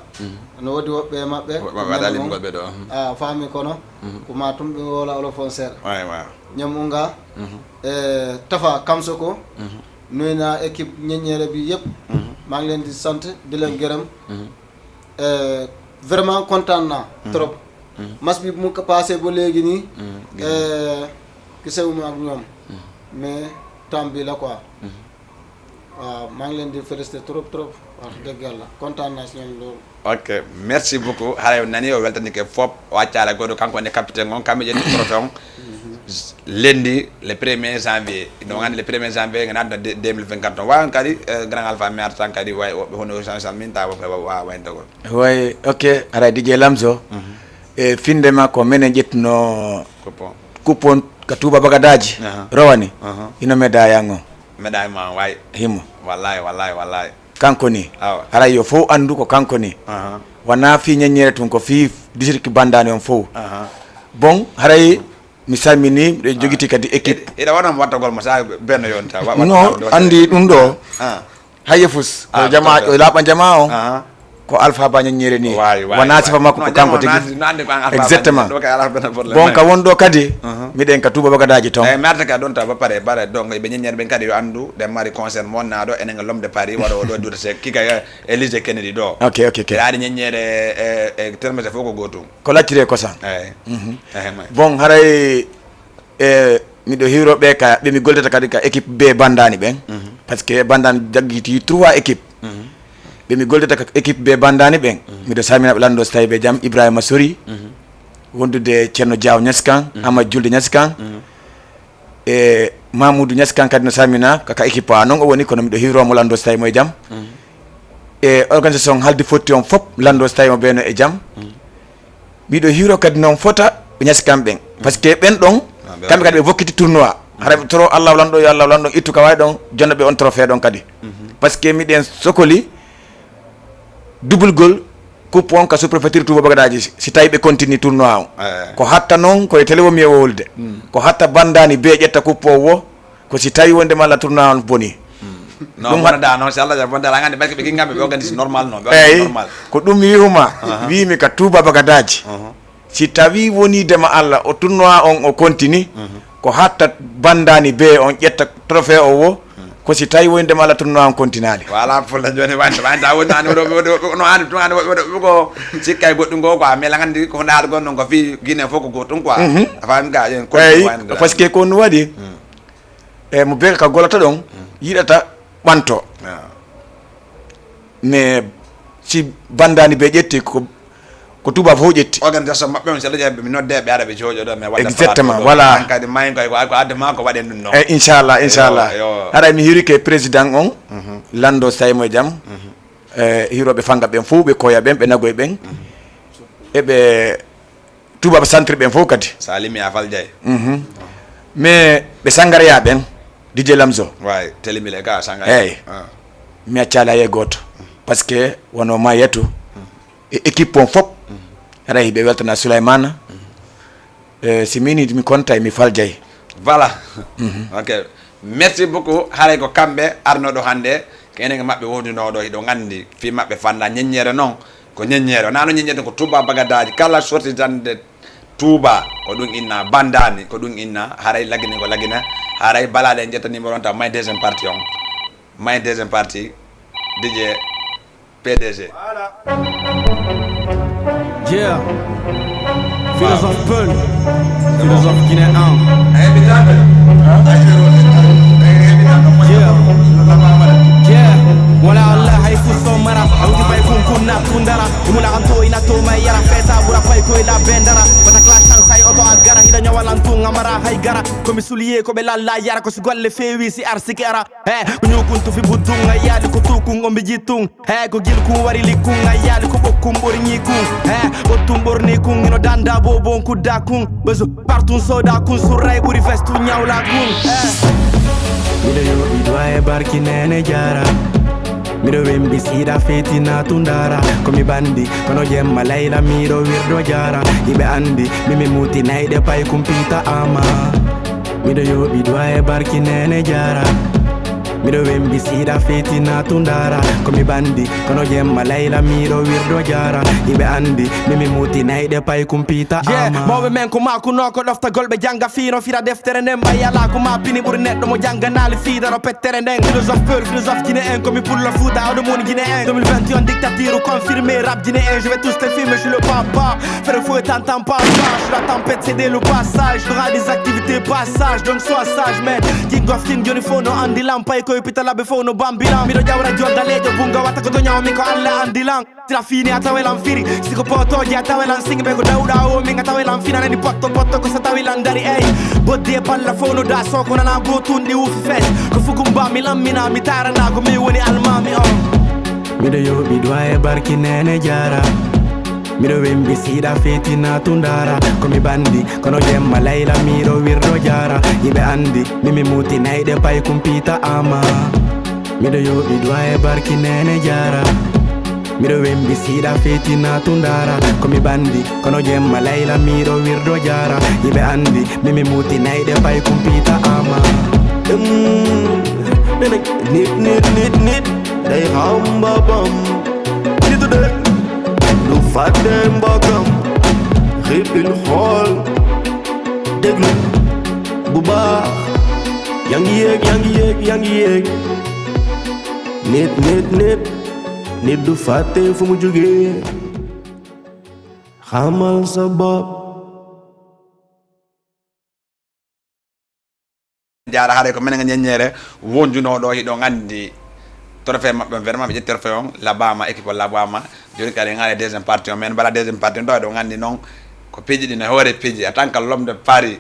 no waɗi woɓɓe e maɓɓe waɗalimgolɓe ɗo a faami kono ko ma tum ɓe wola olo fon seeɗa ñoom unga e Tafa Kamsoko nuyna équipe ñeññere bi yëpp maa ngi leen di sant di leen gërëm vraiment kontaan naa trop match bi mu ko passé ba léegi nii gisewuma ak ñoom mais temps bi la quoi waaw maa ngi leen di féliciter trop wax dëgg yàlla kontaan naa si ñoom loolu. ok merci beaucoup haray nani o weltanike fop waccala goɗo kanko wonde capitaine on kamɓe ƴetti trophée on lundi le 1er janvier donc andi le 1er janvier ngana adda 2024 wawan kadi grand alpha mi artan kadi way woɓɓe hono changeal min tawa wayntagol way ok ara DJ Lamzo e findema ko minen ƴettuno coupon ka Touba Bagadaji rowani ino médaille o médaille ma way himo wallahi kanko ni ara yo fof andu ko kanko ni wana fi ñeññere tun ko fi district bandani on fof bon haray mi salmini ɗe jogiti kadi équipe ida wonam wattagol mo sa benno yonta no andi ɗum ɗo haye fus ko jama o laɓa jama o ko Alpha Ba ñeññere ni wona sifa makko ko kanko tigi exactement bon ka wonɗo kadi miɗen ka Touba Bagadaji ton merde ka ɗon ta ba pare bare donc ɓe ñeññere ɓen kadi yo andu de mari concert mo naɗo enen e L'Homme de Paris waɗo ɗo duuta se kika Élysée Kennedy ɗo ok aɗa ñeññere e termete fof ko gotum ko lacciri kosan eyyi bon haray miɗo hiroɓe ka ɓe mi goldata kadi ka équipe B bandani ɓen par ce que bandani jaggiti 3 équipe ɓe mi goldata ka équipe B bandani ɓen miɗo salminaɓe lanndo so tawi ɓe jaam Ibrahima Sori wondude Ceerno Diaw Ñaskan Amadou Julde Ñaskan e Mamoudou Ñaskan kadi no salmina kaka équipe a noon o woni kono miɗo hiromo lanndo so tawi mo e jaam e organisation halde fotti on fop lanndo so tawi mo ɓeeno e jaam miɗo hiro kadi noon fota Ñaskan ɓen par ce que ɓen ɗon kamɓe kadi ɓe vokkiti tournoi haraɓe toro Allah lanɗo yo Allah lanɗo ittu ka wawi ɗon jonno ɓe on trophée ɗon kadi par ce que miɗen sokoli double goal coupe on ka sous préfecture Touba Bagadaji si tawi ɓe continue tournoi o ko hatta noon koye télé womi e wolde ko hatta bandani be ƴetta coupe o wo ko si tawi wonde malla tournoi on boni ɗum wonada noon so Allah jaɓi wonde ala gandi ɓayke ɓe gingamɓe ɓe organise normal noon eyyi ko ɗum mi wihuma wimi ka Touba Bagadaji si tawi wonidema Allah o tournoi on o continue ko hatta bandani be on ƴetta trophée o wo ko si tawi wonidema Allah tournoi on continali voilà fulla joni wanta wonani no ani ko sikka e goɗɗum go quoi mais la gandi ko ndaal gonnon ko fi Guinée fof ko goɗɗum quoi afami ga yen eyyi parce que ko no waɗi e mo beka ka golata ɗon yiɗata ɓanto mais si bandani be ƴetti ko tubaab fof ƴetti organisation maɓɓe on seeɗa ƴeɓe mi nodde ɓe ara ɓe jooɗo ɗo mais exactement voilà kadi mayin koy ko adde ma ko waɗen ɗum noon e inchallah haɗa mi hiiri ke président on lando saymo e jaam hiroɓe fanga ɓen fof ɓe koya ɓen ɓe nagoye ɓen eɓe tubaab centre ɓen fof kadi sa limi a fal diaye mais ɓe Sangareya ɓen DJ Lamzo way telimile ka Sangareya eyyi mi accala ye goto par ce que wono ma yetto e équipe on fop aɗa hiɓe weltana Souleymane si mini mi konta e mi fal diaye voilà ok merci beaucoup haaray ko kamɓe arnoɗo hannde ko enen maɓɓe wodinoɗo hiɗo gandi fi maɓɓe fanda ñeññere noon ko ñeññere nano ñeññere ko Touba Bagadaji kala sortitande Touba ko ɗum inna bandani ko ɗum inna haaray laggine ko laggina haaray balaɗe en ƴetta numéro on taw may deuxième partie on may deuxième partie DJ PDG Yeah, philosophe Peul, philosophe guinéen. Yeah, wala Allah hay fuso mara, awdi bay kun kunna kundara, imuna anto ina to may yara feta bura fay ko ila bendara, bata clash tan say oto agara hida nyawalan tu ngamara hay gara, ko mi suliye ko be lalla yara ko si golle fewi si arsikera, ko nyukuntu fi budung ayali ko tukun ombi jitung, ko gil ku wari likung ayali ko bokkum bori nyikung, botum borni kung ino danda bobon kudda kung, bezo partun soda kun suray buri festu nyawla kung, Mido yo idwa e barki nene jara Miro wembi sida feti na tundara Komi bandi kono jemma layla miro wirdo jara Ibe andi mimi muti naide pay kumpita ama Mido yobi dwae barki nene jara Mido wembi sida feti na tundara Komi bandi kono jemma layla miro wirdo jara Ibe andi mimi muti naide pay kumpita ama Mawe men kuma kuno ko dofta golbe janga fino Fira deftere nden bayala kuma pini buri neddo mo janga nali fida ro pettere nden Philosophe peur, philosophe guinéen comme pour le foot à monde guinéen 2021 dictature confirmé rap guinéen Je vais tous te filmer, je suis le papa Faire le fou et t'entends pas Je suis la tempête, c'est le passage J'aurai des activités passage Donc sois sage man King of King, Johnny Fono, Andy Lampa Ko pitala be fono bambilam Mido jawra jorda lejo bunga wata ko donyaw mi ko alla andilang Tira fini atawelan firi Siko poto ji atawelan singi be ko dawda o mi atawelan fina ni potto ko satawelan dari ey Bodde palla fono da soko nana go tundi ufi fes Ko fukumba mi lammina mi tarana ko mi woni almami Mido yobi dwae barki nene jara Mido wembi sida feti na tundara Komi bandi kono jemma layla miro wirdo jara Ibe andi mimi muti naide pay kumpita ama Mido yobi dwae barki nene jara Mido wembi sida feti na tundara Komi bandi kono jemma layla miro wirdo jara Ibe andi mimi muti naide pay kumpita ama Nit Day hamba bam Nitu dek Du fàtte mbokam xippil xool déglu bu baax yaa ngi yéeg nit du fàtte fu mu jógee xamal sa bopp jara haare ko menen ñeññere wonjuno do hido ngandi trophée mabbe vraiment be jetter feon la bama équipe la bama joni kare ngale deuxième partie men bala deuxième partie do ngandi non ko peji dina hore peji atanka l'homme de Paris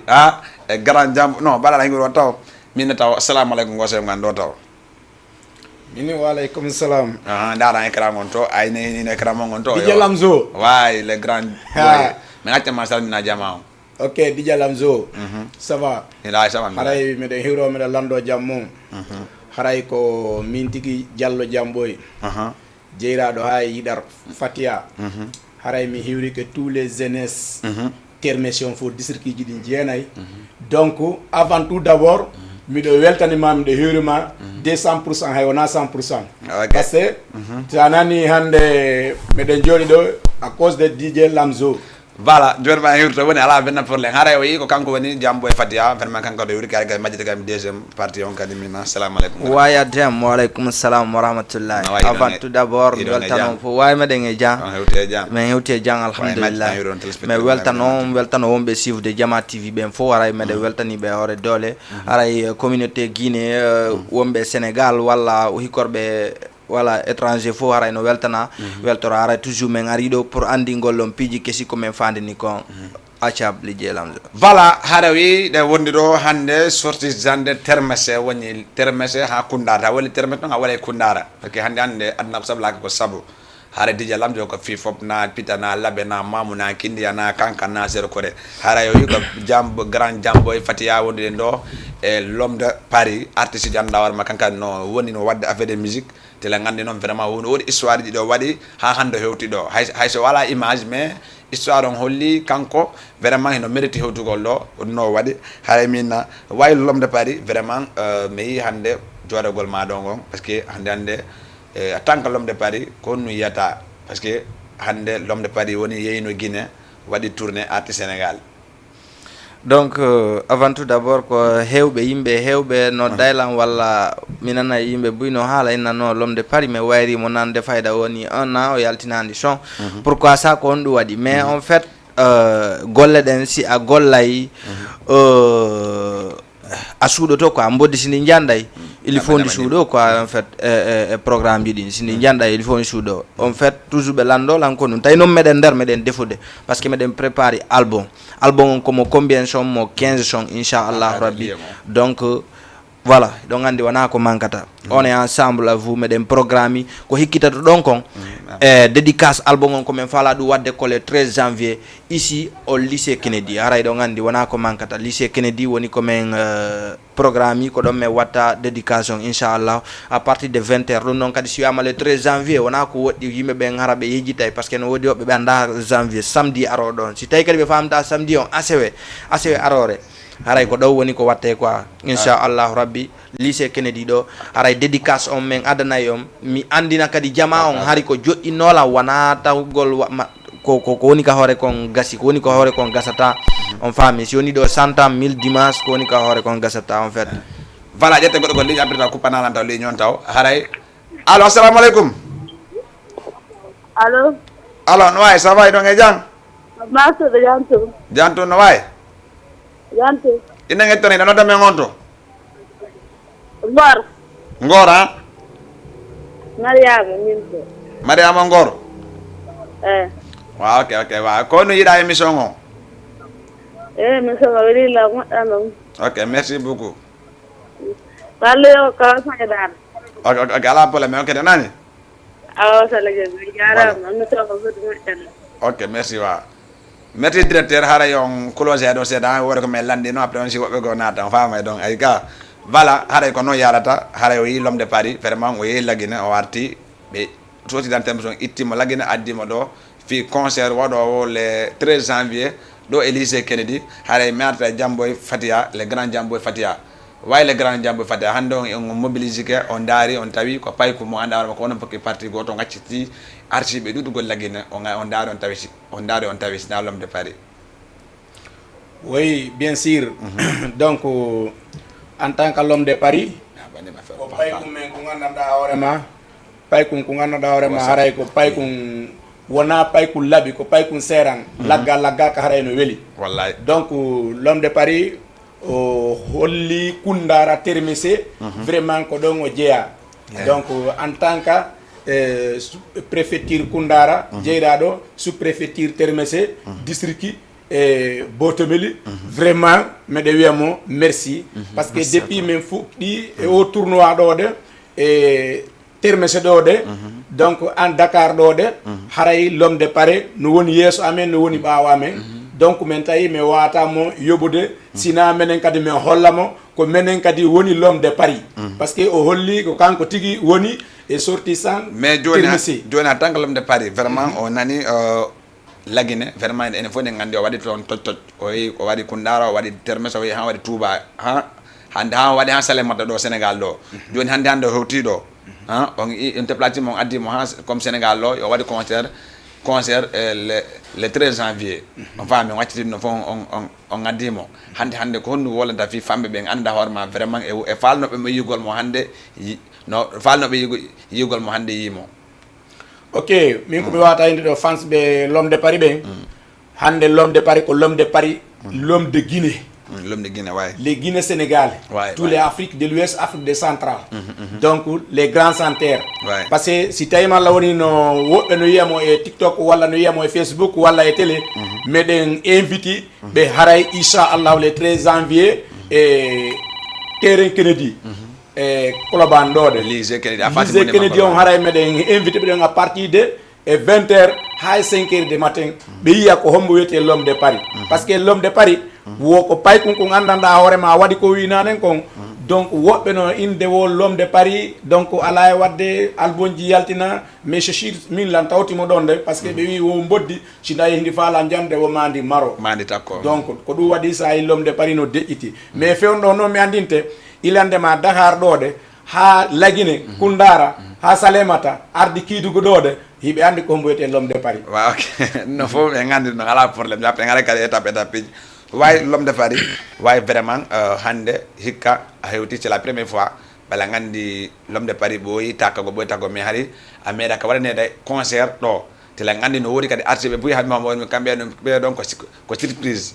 e grand jambo non bala la ngiro taw min taw assalamu alaykum ngose ngando taw mini wa alaykum salam ndara écran on to ay ni écran on to DJ Lamzo way le grand boy mais ngati ma salmina jamao ok DJ Lamzo ça va ila ça va haray me de hero me de lando jammo haray ko min tigi jallo jamboy jeyrado hay yidar fatia haray mi hiwri que tous les jeunesses termission for district ji di jeenay donc avant tout d'abord mi do weltani mam de hiwrima 200% hay wona 100% parce que tanani hande me de joni do à cause de DJ Lamzo voilà jorba hirto woni ala benna pour les haray wi ko kanko woni jambo e fatia vraiment kanko do yuri kay majjete gam deuxième partie on kadi mina assalamu alaykum waya dem wa alaykum assalam wa rahmatullah avant tout d'abord weltano fo way meden e jang men hewte jang alhamdulillah mais weltano wonbe suivre de Jama TV ben fo waray mede weltani be hore dole aray communauté Guinée wonbe Sénégal wala hikorbe wala étranger fo haray no weltana weltora haray toujours men arido pour andi gollom piji kesi ko men fande ni ko acab li jelam voilà harawi de wondido hande sorti jande termese woni termese ha kundara wala termese no wala kundara parce que hande adna ko sabla ko sabu hare DJ Lamzo ko fi fop na pitana labe na mamu na kindia na kanka na zero kore hara yo ko jambo grand jambo e fatia wonde ndo e l'homme de Paris artiste janda war ma kanka no woni no wadde affaire de musique te la ngande non vraiment woni histoire di do wadi ha hande hewti do hay so wala image mais histoire on holli kanko vraiment no mérite hewtugol do no wadi hare minna way l'homme de Paris vraiment me hande jodagol ma do ngon parce que hande en tant que l'homme de Paris ko nu yata parce que hande l'homme de Paris woni yeyno Guinée wadi tourner arti Sénégal donc avant tout d'abord ko hewbe yimbe hewbe no daylan walla minana yimbe buyno hala inna no l'homme de Paris mais wayri mo nande fayda woni un an o yaltinandi son pourquoi ça ko on du wadi mais en fait golle den si a gollay a suudoto ko ambodi sini janday il faut ndi suudo quoi en fait programme ji sini janday il faut ndi suudo en fait toujours be lando lanko non tay non meden der meden defude parce que meden préparer album comme combien son mo 15 son inchallah rabbi donc voilà donc andi wana ko mankata on est ensemble à vous meden programme ko hikkita to don kon dédicace album on ko men fala du wadde ko le 13 janvier ici au lycée Kennedy haray donc andi wana ko mankata lycée Kennedy woni ko men programme ko don me watta dédication inchallah à partir de 20h don non kadi si ama le 13 janvier wana ko wodi yimbe ben harabe yejitay parce que no wodi obbe be anda janvier samedi aro don si tay kadi be famta samedi on asewe arore haray ko ɗo woni ko watte quoi inchallahu rabbi lycée Kennedy ɗo haray dédicace on men adanay on mi andina kadi jama on hari ko joɗɗinola wona tawgol ko woni ka hoore kon gasi ko woni ko hoore kon gasata on faami si woni ɗo 100 ans 1000 dimanche ko woni ka hoore kon gasata en fait voilà ƴette goɗɗo gol ligne abdita kupanalan taw ligne on taw haray allo assalamu aleykum allo no way ça va ɗon e jang Masuɗo jantu no way ina ngettoni ɗano tame gonto ngor ha mariama ngor wa ok wa ko no yiɗa émission o émission o welila moƴƴano ok merci beaucoup balloyo kala sañedano ok ala problème ok tanani awa salaje jarama émission o wodi moƴƴano ok merci wa merci directeur hara yon close do seda wore ko men landi no après on si wobbe go nata fama donc ay ga voilà hara ko no yarata hara yo yi l'homme de Paris vraiment o yi lagina o arti be toti dans terme ittimo lagina addimo do fi concert wado le 13 janvier do Élysée Kennedy hara merta jamboy Fatia le grand jamboy Fatia way le grand jamboy Fatia hando on mobiliser ke on dari on tawi ko pay ko mo andar ko on pokki parti goto ngacciti archibe dudugol lagina on dari on tawi dans l'homme de Paris. Oui, bien sûr. Donc en tant que l'homme de Paris ko pay ko men ko ngandanda horema pay ko ngandanda horema haray ko pay ko wona pay ko labi ko pay ko seran lagga ka haray no weli wallahi donc l'homme de Paris o holli kundara termese vraiment ko don o jeya donc en tant que préfecture Koundara jeeɗaɗo sous préfecture Termese district Botomeli vraiment meɗe wiyamo merci parce que depuis min fuɗɗi e o tournoi ɗo de e Termese ɗo de donc en Dakar ɗo de haray l'homme de Paris no woni yeeso amen no woni ɓaawo amen donc min tawi mi watamo yoɓude sina menen kadi min hollamo ko menen kadi woni l'homme de Paris parce que o holli ko kanko tigui woni et sortissant mais joni en tant que l'homme de Paris vraiment on nani lagine vraiment ene fo ne gandi o waɗi toon toj o waɗi Koundara o waɗi Termese o ha waɗi Touba hande ha waɗi ha Salémata ɗo Sénégal ɗo joni hande o hewti ɗo on déplacé mon addimo ha comme Sénégal ɗo o waɗi concert le 13 janvier on faami waccitino fo on addimo hande ko honnu wolanta fi famɓe ɓe anda hoorema vraiment e falnoɓe mo yigol mo hande no falnoɓe yigol mo hande yimo ok min ko mi wata inde ɗo fans ɓe l'homme de Paris ɓen hande l'homme de Paris ko l'homme de Paris l'homme de Guinée l'homme de Guinée ouais. Les Guinées Sénégal tous les Afriques de l'Ouest Afrique de Centrale donc les grands centres parce que si tawima Allah woni no woɓɓe no yiyamo e TikTok walla no yiyamo e Facebook walla e télé meɗen invité ɓe haray inchallah le 13 janvier e terrain Kennedy e Colobane ɗo de Lycée Kennedy on haray meɗen invité ɓeɗen à partir de 20h hay 5h du matin ɓe yiya ko hombo wiyete l'homme de Paris parce que l'homme de Paris wo ko pay ko gandanɗa hoorema waɗi ko winanen kon donc woɓɓe no inde wo l'homme de Paris donc ala e wadde albonji yaltina mais chechir min lan tawtimo ɗon de par ce que ɓe wi wo boddi sina hindi faala jande wo mandi maro mandi takko donc ko ɗum waɗi sa yi l'homme de Paris no deƴƴiti mais fewno noon mi andinte ilandema Dakar ɗo de ha Lagine Koundara ha Salémata ardi kiidugo ɗo de hiɓe andi ko mboyete l'homme de Paris wa ok no fof ɓe gandi no ala probléme jaɓɓe gara kadi étape ji way l'homme de Paris way vraiment hande hikka a hewti c'est la première fois bala gandi l'homme de Paris ɓoyi takkago mais hari a meeɗa ka waɗanede concert ɗo tela gandi no woodi kadi artiɓe ɓuyi hade mamoni kamɓe ɓe ɗon ko surprise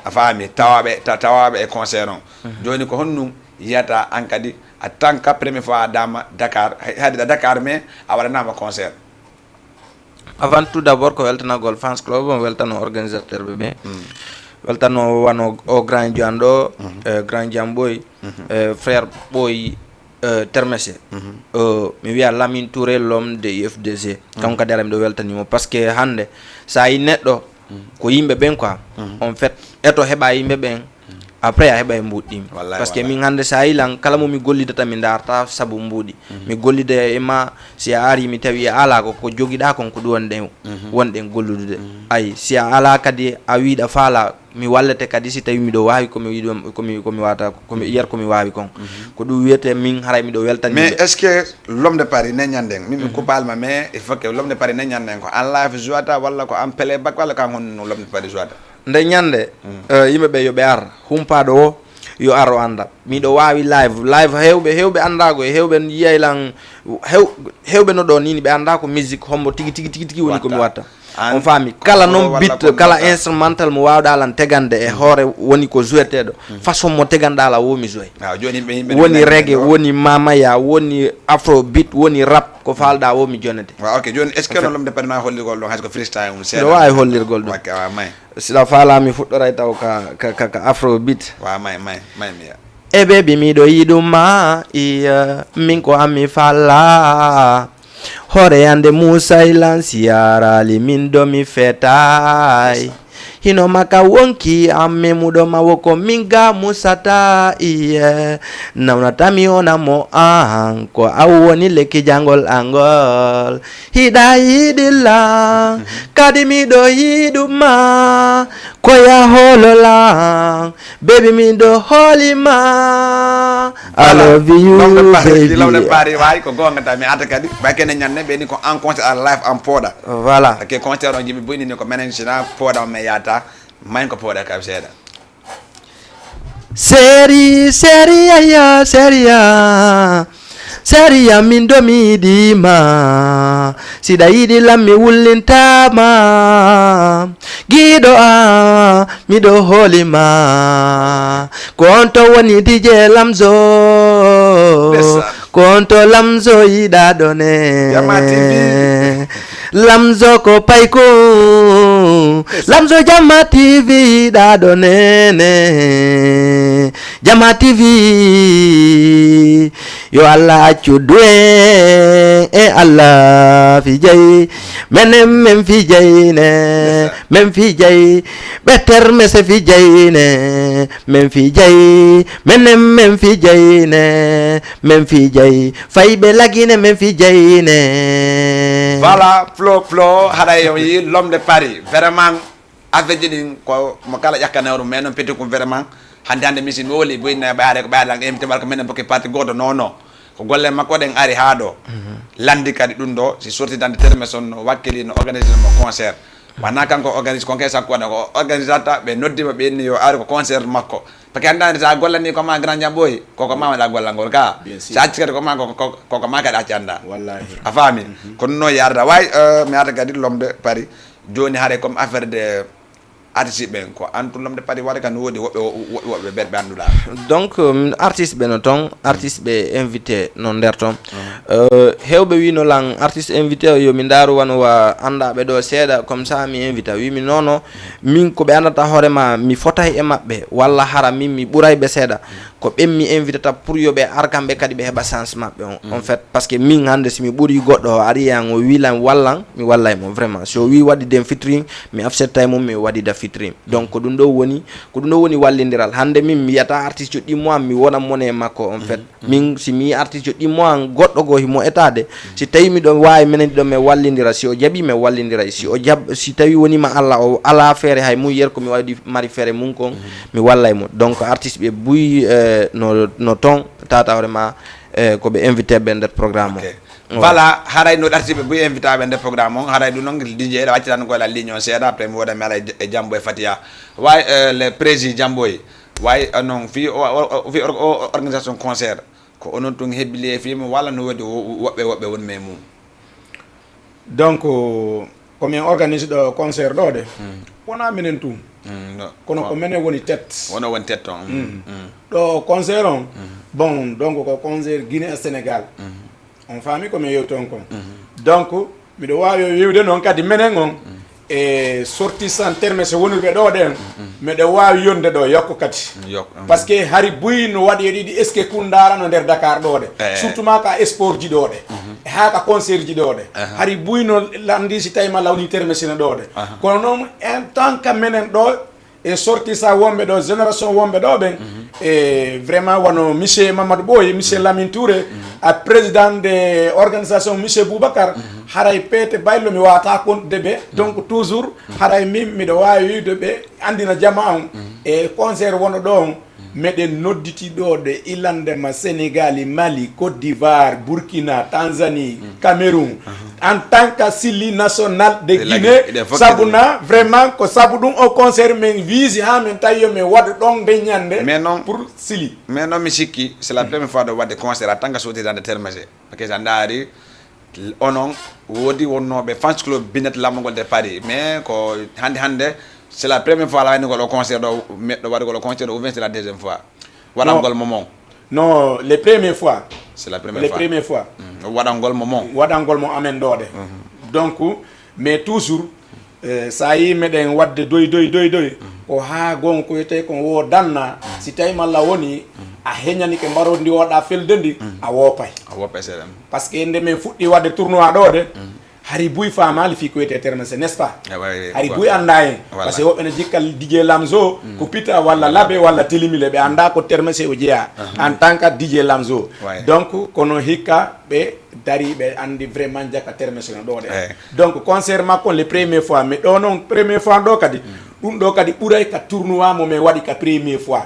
a faami tawaɓe e concert on joni ko honnum yiyata an kadi a tant que première fois a dama Dakar haade Dakar mais a waɗanama concert avant tout d'abord ko weltanagol fans club on weltano organisateur ɓe weltano wano o grand diando grand jamboy frère boy termese mi wiya Lamine Touré l'homme de IFDG kanko kadi aram do weltanimo parce que hande sa yi neddo ko yimbe ben quoi en fait eto heba yimbe ben après a heɓa e mbuɗɗimi parce que min hannde sa yilan kala mo mi gollidata mi darta saabu mbuuɗi mi gollida e ma si a ari mi tawi a ala ko joguiɗa kon ko ɗum wonɗen golludude ayi si a ala kadi a wiiɗa faala mi wallete kadi si tawi miɗo wawi komi wata komi yiyat komi wawi kon ko ɗum wiyete min haray miɗo weltani mais est ce que l'homme de Paris ne ñanden min mi coupalma mais il faut que l'homme de Paris ne ñanden ko en live joata walla ko en play back walla ka honno l'homme de Paris joata nde ñande yimɓe ɓe yoɓe ar humpaɗo o yo ar o anda miɗo wawi live hewɓe andago e hewɓe yiyaylan hewɓe no ɗo nini ɓe anda ko musique hombo tigi woni komi watta on faami kala noon bit kala instrumental mo wawɗa lan tegande e hoore woni ko joueteɗo façon mo teganɗa ala womi joué woni reggae woni mamaya woni afro beat woni rap ko falɗa womi jonete ok joni est ce que no lomde paɗi ma hollirgol ɗon hayso ko freestyle um seeɗa ɗo wawi hollirgol ɗum siɗa faala mi fuɗɗoray taw ka afro beat wa may miya e bebi miɗo yiɗuma iya min ko ammi falla hore ande Musa ilan siyarali min do mi fetay hino maka wonki amme mudo mawoko minga musata iye naunata mi ona mo ko awoni leki jangol angol hida hidila kadi mi do hiduma koya holola baby mi do holima I love you baby lawne pari way ko gonga tami ata kadi bakene nyanne be ni ko en concert à live en poda voilà ke concert on jibi boyni ni ko menen sina poda me yata main ko poda ka seeda seria min do mi dima sida yidi lammi wullintama gido mi do holima ko on to woni DJ Lamzo ko on to Lamzo yida done Jama TV Lamzo ko payko Lamzo Jama TV da donene Jama TV yo Allah acudwe Allah fi jay men fi jayne men fi jay better mese fi jayne men fi jay men fi jayne men fi jay faybe lagine men fi jayne voilà Flo haray yi l'homme de Paris vraiment avec din ko mo kala yakkanawru men non peti ko vraiment hande misin woli boyna baare ko baare lang emte balko men bokke parti goto non ko golle makko den ari haado landi kadi dum do si sorti dande terme son wakkili no organiser mo concert wana kanko organise konke sakko ko organisata be noddima be ni yo ari ko concert makko parce que andani sa gollani ko ma grand jamboy koko mama da gollangol ka sa accere ko ma ko ma ka da cianda wallahi a fami kono no yarda way mi arta kadi l'homme de Paris joni hare comme affaire de artiste ben ko antu l'homme de Paris wala kan wodi wobbe be anduda donc artiste ben ton artiste be invité non der ton hewbe wi no lang artiste invité yo mi daru wan wa anda be do seeda comme ça mi invité wi mi nono min ko be andata horema mi fotay e mabbe walla hara min mi buray be seeda ko be mi invité ta pour yo be arkambe kadi be heba chance mabbe en fait parce que min hande si mi buri goddo ari yango wilan wallan mi wallay mo vraiment so wi wadi dem featuring mi afsetta mo mi wadi da featuring donc ko dum do woni wallindiral hande min mi yata artiste joddi mo mi wona mone makko en fait min si mi artiste joddi mo goddo go himo etade si tawi mi do wawi menen do me wallindira si o jabi me wallindira si o jab si tawi woni ma Allah o ala fere hay mu yer ko mi wadi mari fere mun ko mi wallay mo donc artiste be buy no ton tata vraiment ko be invité ben der programme voilà haray no darti be buy invité ben der programme on haray du non DJ da wacci tan ko la ligne on seeda après mi woda mala e Jamboy Fatia way le président Jamboy way non fi organisation concert ko onon ton hebile fi mo wala no wodi wobbe won memum donc comme on organise do concert do de wona menen tum kono ko menen woni tête wona won tête ton do concert on bon donc ko concert Guinée Sénégal on fami comme yo ton kon donc mi do wawi wiwde non kadi menen on e sortissant termese wonirɓe ɗo ɗen meɗe wawi yonde ɗo yokko kadi par ce que hari buy no waɗi e ɗiɗi est ce que kundarano nder Dakar ɗo ɗe surtout ma ka sport ji ɗo ɗe ha ka concert ji ɗo ɗe hari buy no landi si tawi ma lawni termesine ɗo ɗe kono noon en tant que menen ɗo e sortissant wonɓe ɗo génération wonɓe ɗo ɓen e vraiment wono monsieur Mamadou Boye monsieur Lamine Touré a président de organisation monsieur Boubacar haray peete baylo mi wata kontude ɓe donc toujours haray min miɗo wawi wiide ɓe andina jama on e concert wono ɗo on meɗen nodditi ɗo de ilandema Sénégal, Mali, Côte d'Ivoire, Burkina, Tanzanie, Cameroun en tant que Sili national de Guinée sabuna vraiment ko sabu ɗum o concert men visi ha men tawi men waɗa ɗon de ñande mais non pour Sili mais non mi sikki c'est la première fois de wadde concert en tant que sauté de termese parce que ça ndaari onon wodi wonnoɓe fans club binet lamogol de Paris mais ko hande c'est la première fois la wani gol concert ɗo meɗɗo waɗa gol concert ɗo ou bien c'est la deuxième fois waɗangol moment non les premières fois c'est la première fois waɗangol moment mo amen ɗo ɗe donc mais toujours sa yi meɗen wadde doy ko ha gon ko wiyete kon wo danna si tawi malla woni a heñani ke mbarodi woɗa felde ndi a woopay seeɗa par ce que nde min fuɗɗi wadde tournoi ɗo de hari buy famali fi ko wiyete termese n'est ce pas hari buy anda en par ce que woɓɓe ne jikkal DJ Lamzo ko pita walla labe walla telimile ɓe anda ko termese o jeeya en tant que DJ Lamzo donc kono hikka ɓe dari ɓe andi vraiment jaka termese no ɗo ɗe donc concert makko les première fois mais ɗo noon première fois ɗo kadi ɗum ɗo kadi ɓuuray ka tournoi mo min waɗi ka première fois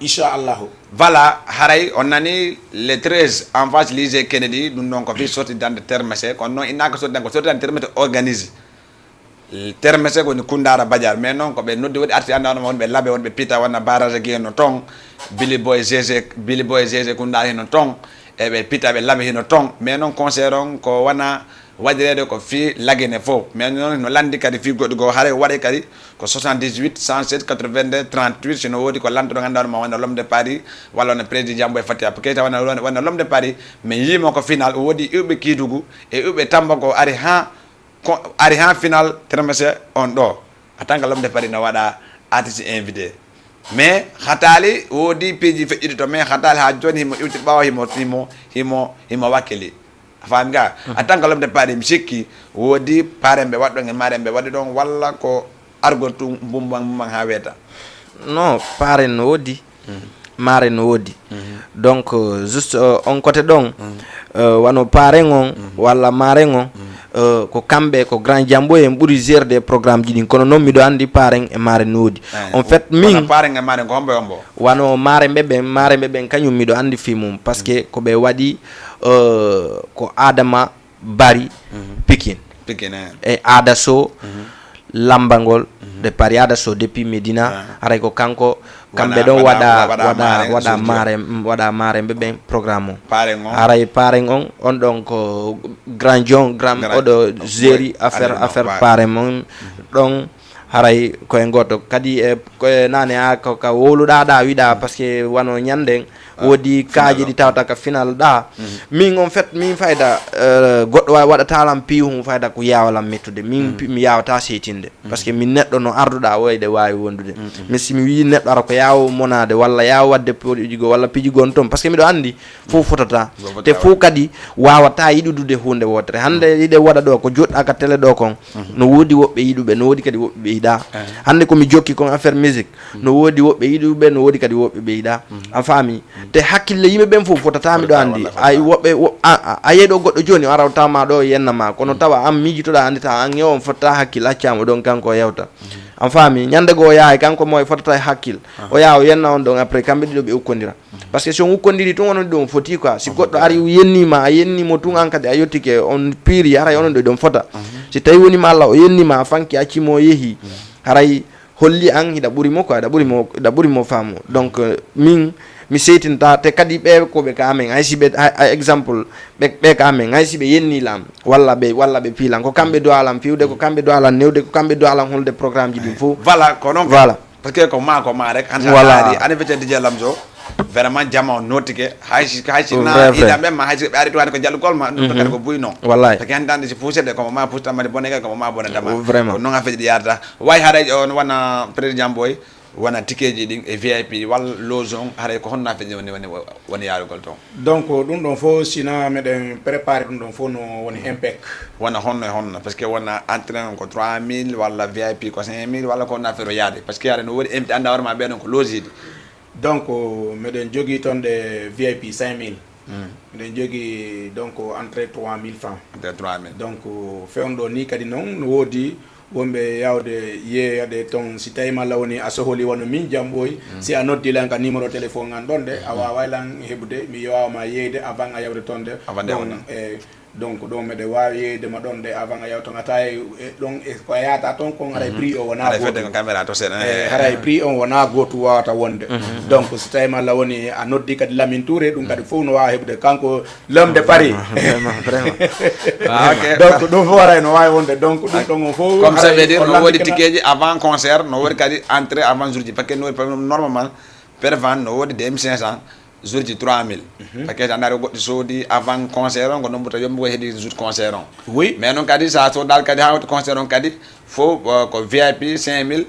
inchallahu voilà haray on nani le 13 en face lycée Kennedy ɗum ɗon ko fi sorti dande termese kono noon innaka sorti dan ko sorti dande termese organisé termese koni Koundara Badiar mais noon ko ɓe noddi waɗi arti andanoma wonɓe laaɓe wonɓe pita wonna barrage guie no ton Billy Boy GG Koundara heno ton eɓe pita ɓe laaɓe heno ton mais noon concert on ko wona waɗirede ko fi lagene fof mais noon no landi kadi fi goɗɗo goo haare waɗe kadi ko 78 107 82 38 sino woodi ko lantoɗo ganduɗa ma wona l'homme de Paris walla wona président Diambo Fati Abou Keita wona l'homme de Paris mais yimo ko final o woodi iwɓe kiidugu e iwɓe Tamba ko ari ha final termese on ɗo en tant que l'homme de Paris no waɗa artiste invité mais hatali woodi piiji feƴƴiɗi to mais hatali ha joni himo iwti ɓawa himo wakkili fami ga en tant que l'homme de Paris mi sikki woodi paremɓe waɗɗo ngel maremɓe waɗi ɗon walla ko argol tum bumbang ha weeta non pare no woodi mare no woodi donc juste on côté ɗon wano paren on walla maren on ko kamɓe ko grand Diambo en ɓuuri gérde programme ji ɗin kono noon miɗo andi paren e mare no woodi en fait min paren e maren ko hombo hombo wano mareɓe ɓen kañum miɗo andi fi mum par ce que ko ɓe waɗi ko Adama Bari Pikine e Ada Sow lambangol de Paris Ada Sow depuis Medina aray ko kanko kamɓe ɗon waɗa maremɓe ɓen programme o aray paren on ɗon ko grand John grand oɗo géri affaire paren on ɗon haray koye goto kadi koye nane a ka wowluɗa ɗa wiɗa par ce que wano ñanden woodi kaaji ɗi tawata ka final ɗa min en fait min fayda goɗɗo wawi waɗatalam piyum fayda ko yawalam mettude min mi yawata seytinde par ce que min neɗɗo no arduɗa woyde wawi wondude mais si mi wi neɗɗo ara ko yawa monade walla yawa wadde produit go walla piiji gon toon par ce que miɗo andi fof fotata te fof kadi wawata yiɗudude hunde wotere hande yiɗe waɗa ɗo ko joɗɗa ka télé ɗo kon no woodi woɓɓe yiɗuɓe no woodi kadi woɓɓe ɓe yiɗa hande komi jokki kon affaire musique no woodi woɓɓe yiɗuɓe no woodi kadi woɓɓe ɓe yiɗa a faami te hakkille yimɓe ɓen fof fotata miɗo andi ay woɓɓe a yeeɗo goɗɗo joni o arawtama ɗo yennama kono tawa an miijitoɗa andita an e on fotta hakkille accama ɗon kanko o yewta an faami ñande goo yahay kanko mo e fotata e hakkille o yaha o yenna on ɗon après kamɓe ɗiɗo ɓe ukkodira par ce que si on ukkodiri tun onon ɗon foti quoi si goɗɗo ari yennima a yennimo tun an kadi a yettike on piiri haray onon ɗo ɗon fota si tawi wonima Allah o yennima a fanki accimo o yeehi haray holli an hiɗa ɓuurimo quoi hiɗa ɓuurimo faamu donc min mi seytinta te kadi ɓe koɓe ka amen haysi ɓe exemple ɓe ka amen haysi ɓe yennilam walla ɓe piilan ko kamɓe do alam fiwde ko kamɓe do alam newde ko kamɓe do alam holde programme ji ɗin fof voilà ko noon voilà parce que ko ma rek voilà ani fete DJ Lamzo vraiment jama notike haysi na ida même haysi be ari to ko jallu kol ma dum to ko buyno wallahi to kan dande ci poussede ko ma pousta ma bonega ko ma bonadama vraiment non nga fedi yarda way haray on wana président boy wana tikeji din e VIP wal lozon haray ko honna fedi woni yaru gol ton donc dum don fo sina meden préparer dum don fo no woni impec wana honna parce que wana entraînement ko 3000 wala VIP ko 5000 wala ko na fero yaade parce que yare no wodi empty anda warma be non ko lozidi donc meden jogi ton de VIP 5000 meden jogi donc entrée 3000 francs de 3000 donc fewndo ni kadi non no wodi wombe yawde yeeyade ton si tawi malla woni a sohli wono min jamboy si a noddi lan ka numéro téléphone ngan ɗon de a wawa lan heɓude mi yowama yeyde avant a yawde toon de donc ɗon meɗe wawi yeydema ɗon de avant a yaw ton ata ɗon ko yata toon kon haray prix o wona haray prix on wona gotu wawata wonde donc so tawi malla woni a noddi kadi Lamine Touré ɗum kadi fof no wawa heɓude kanko l'homme de Paris donc ɗum fof haray no wawi wonde donc ɗum ɗon on fof comme ça veut dire no wodi tikeji avant concert no wodi kadi entrée avant jour ji parce que no normalement per van no wodi de M500 jour ji 3000 parce que andare goddi sodi avant concert on ko non buta yombo hedi jour concert on oui mais non kadi sa so dal kadi hawto concert on kadi fo ko VIP 5000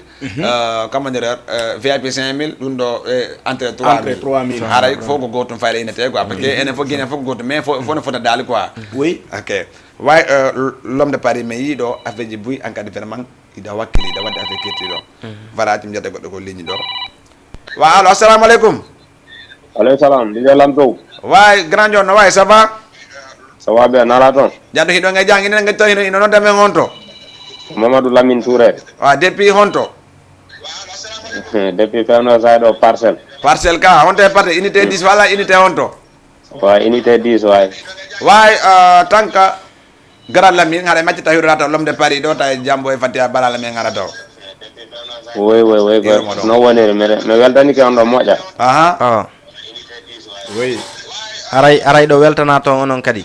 comment dire VIP 5000 dum do entrée 3000 ara fo ko goto fayla ina te quoi parce que ene fo gene fo goto mais fo no fota dal quoi oui ok way l'homme de Paris mais yido afeji buy en cas de vraiment ida wakili da wadde affaire ketti do varati mi jadde goddo ko ligne do wa allo assalamu alaikum Alayhi salam, DJ Lamto. Way grand John, way ça va? Ça va bien, nala ton. Jado hido nga jangi nga to hido non dame honto. Mamadou Lamine Touré. Wa depuis honto. Depuis Ferno Saido parcelle. Parcelle ka, honto parcelle unité 10 wala unité honto. Wa unité 10 way. Way tanka grand Lamine ngare match tahiru rata l'homme de Paris do tay jambo e fatia balala me ngara do. Oui, no wonere me weltani ke ondo moja. Aha. Oui. Aray do weltana to onon kadi.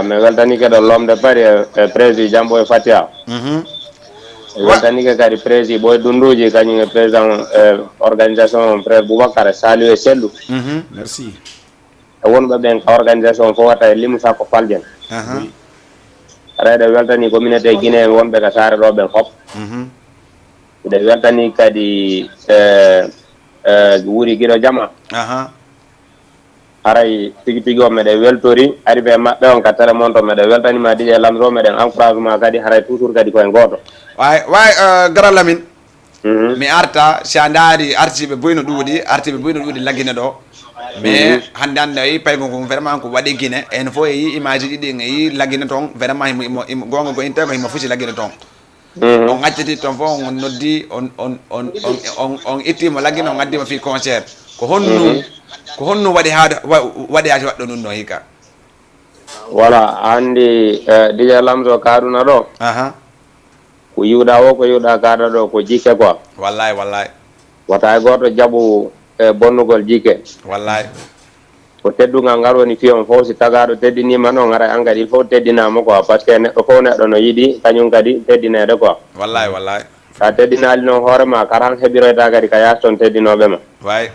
Me weltani ke do l'homme de Paris président Jambo e Fatia. Weltani ke kadi président boy dunduji kanyum président organisation frère Boubacar Saliou e Sellu. Merci. E wonɓe ɓen ka organisation fo wata e limu sakko faljen. Aray do weltani communauté Guinée wonɓe ka sare ɗo ɓen hop. De weltani kadi wuri giɗo jama haray tigi o meɗe weltori arrivé maɓɓe on ka télémon to meɗe weltanima DJ Lamzo meɗen encouragement kadi haray toujours kadi koye goto way gara Lamine mi arta si a daari artiɓe boyno ɗuuɗi laggine ɗo mais hande yi paygo ko vraiment ko waɗi Guinée en fo e yi image ɗiɗi e yi laggine toon vraiment gonga go inte ko himo fusi laggine toon on ngacciti ton fo on noddi on ittima laggina on addima fi concert ko honnu waɗi haade waɗi haade waɗɗo nun no hika voilà andi DJ Lamzo kaɗuna ɗo ko yiwɗa o ko yiwɗa kaɗa ɗo ko jikke quoi wallahi wata e goto jaaɓu bonnugol jikke wallahi ko teddugal ngal woni fiyon fof si tagaɗo teddinima noon ara an kadi il faut teddinama quoi par ce que neɗɗo fof neɗɗo no yiiɗi kañum kadi teddinede quoi wallahi sa teddinali noon hoorema karan heɓiroyta kadi ka yaston teddinoɓema way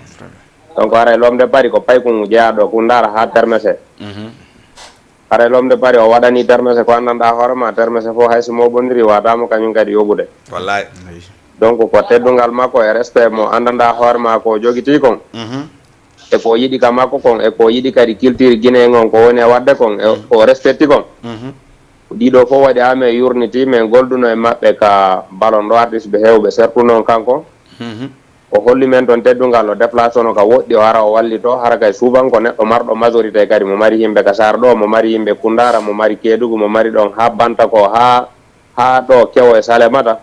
donc ara l'homme de Paris ko paykum jeeyaɗo ko dara ha termese ara l'homme de Paris o waɗani termese ko anndanɗa hoorema termese fof hayso moɓodiri watamo kañum kadi yoɓude wallahi donc ko teddugal makko e respect mo anndanɗa hoorema ko joguiti kon e ko yiɗi ka makko kon e ko yiɗi kadi culture Guinée on ko woni e wadde kon e o respecti kon ɗiɗo fof waɗi ame yurniti min golduno e maɓɓe ka ballon ɗo artiste ɓe hewɓe surtout noon kanko o holli men toon teddungal o déplace ono ka woɗɗi o ara o wallito hara kay souvent ko neɗɗo marɗo majorité kadi mo mari yimɓe ka sar ɗo mo mari yimɓe Koundara mo mari Kédougou mo mari ɗon ha Banta ko ha ɗo Kewo e Salémata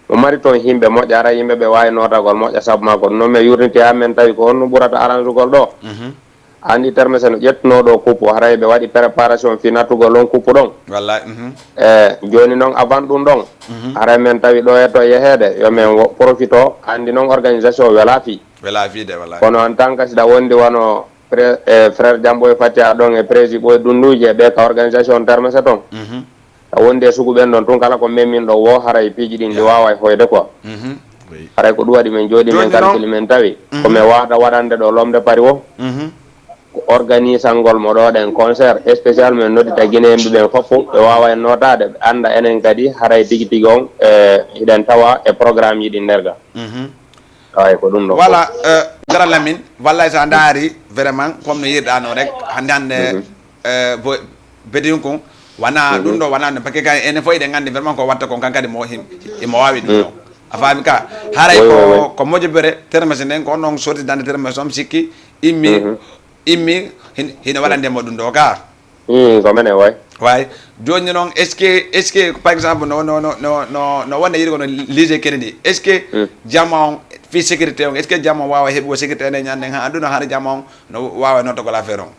mo mari toon yimɓe moƴƴa ara yimɓe ɓe wawi notagol moƴƴa saabu ma kono noon mi yurniti ha men tawi ko honno ɓurata arrangugol ɗo andi termese no ƴettunoɗo coupe haray ɓe waɗi préparation fi nattugol on coupe ɗon joni noon avant ɗum ɗon haray men tawi ɗo e to yehede yomin profite o andi noon organisation wela fi kono en tant que siɗa wondi wono frère Jambo e Fatia ɗon e président ɓoye dunduji e ɓe ka organisation termese toon a wondi e sugu ɓen ɗon tun kala ko memmin ɗo wo haray piiji ɗin ɗi wawa e hoyde quoi haray ko ɗum waɗi men jooɗi men calcule men tawi komi wawata waɗande ɗo lomde pari o organisangol mo ɗo ɗen concert spécial men noddita guine yimɓe ɓen fof ɓe wawa en notade ɓe anda enen kadi haray tigui tigui on hiɗen tawa e programme yiɗi nderga ay ko ɗum ɗo voilà gara Lamine wallay sa daari vraiment comme no yirɗano rek hande bo bedin ko wana ɗum ɗo wana par ce que enen fof eɗen gandi vraiment ko watta ko kankadi imo wawi ɗum ɗo a faami ka haray ko mojobere termese nden ko on noon sortidande termese om sikki immi hino waɗandemo ɗum ɗo ka ko mene way joni noon est ce que par exemple no wonde yiɗi kono lise kene ɗi est ce que jamma on fi sécurité on est ce que jamma on wawa heɓugo sécurité ene ñanden ha aduna haɗa jamma on no wawa nottogol affaire on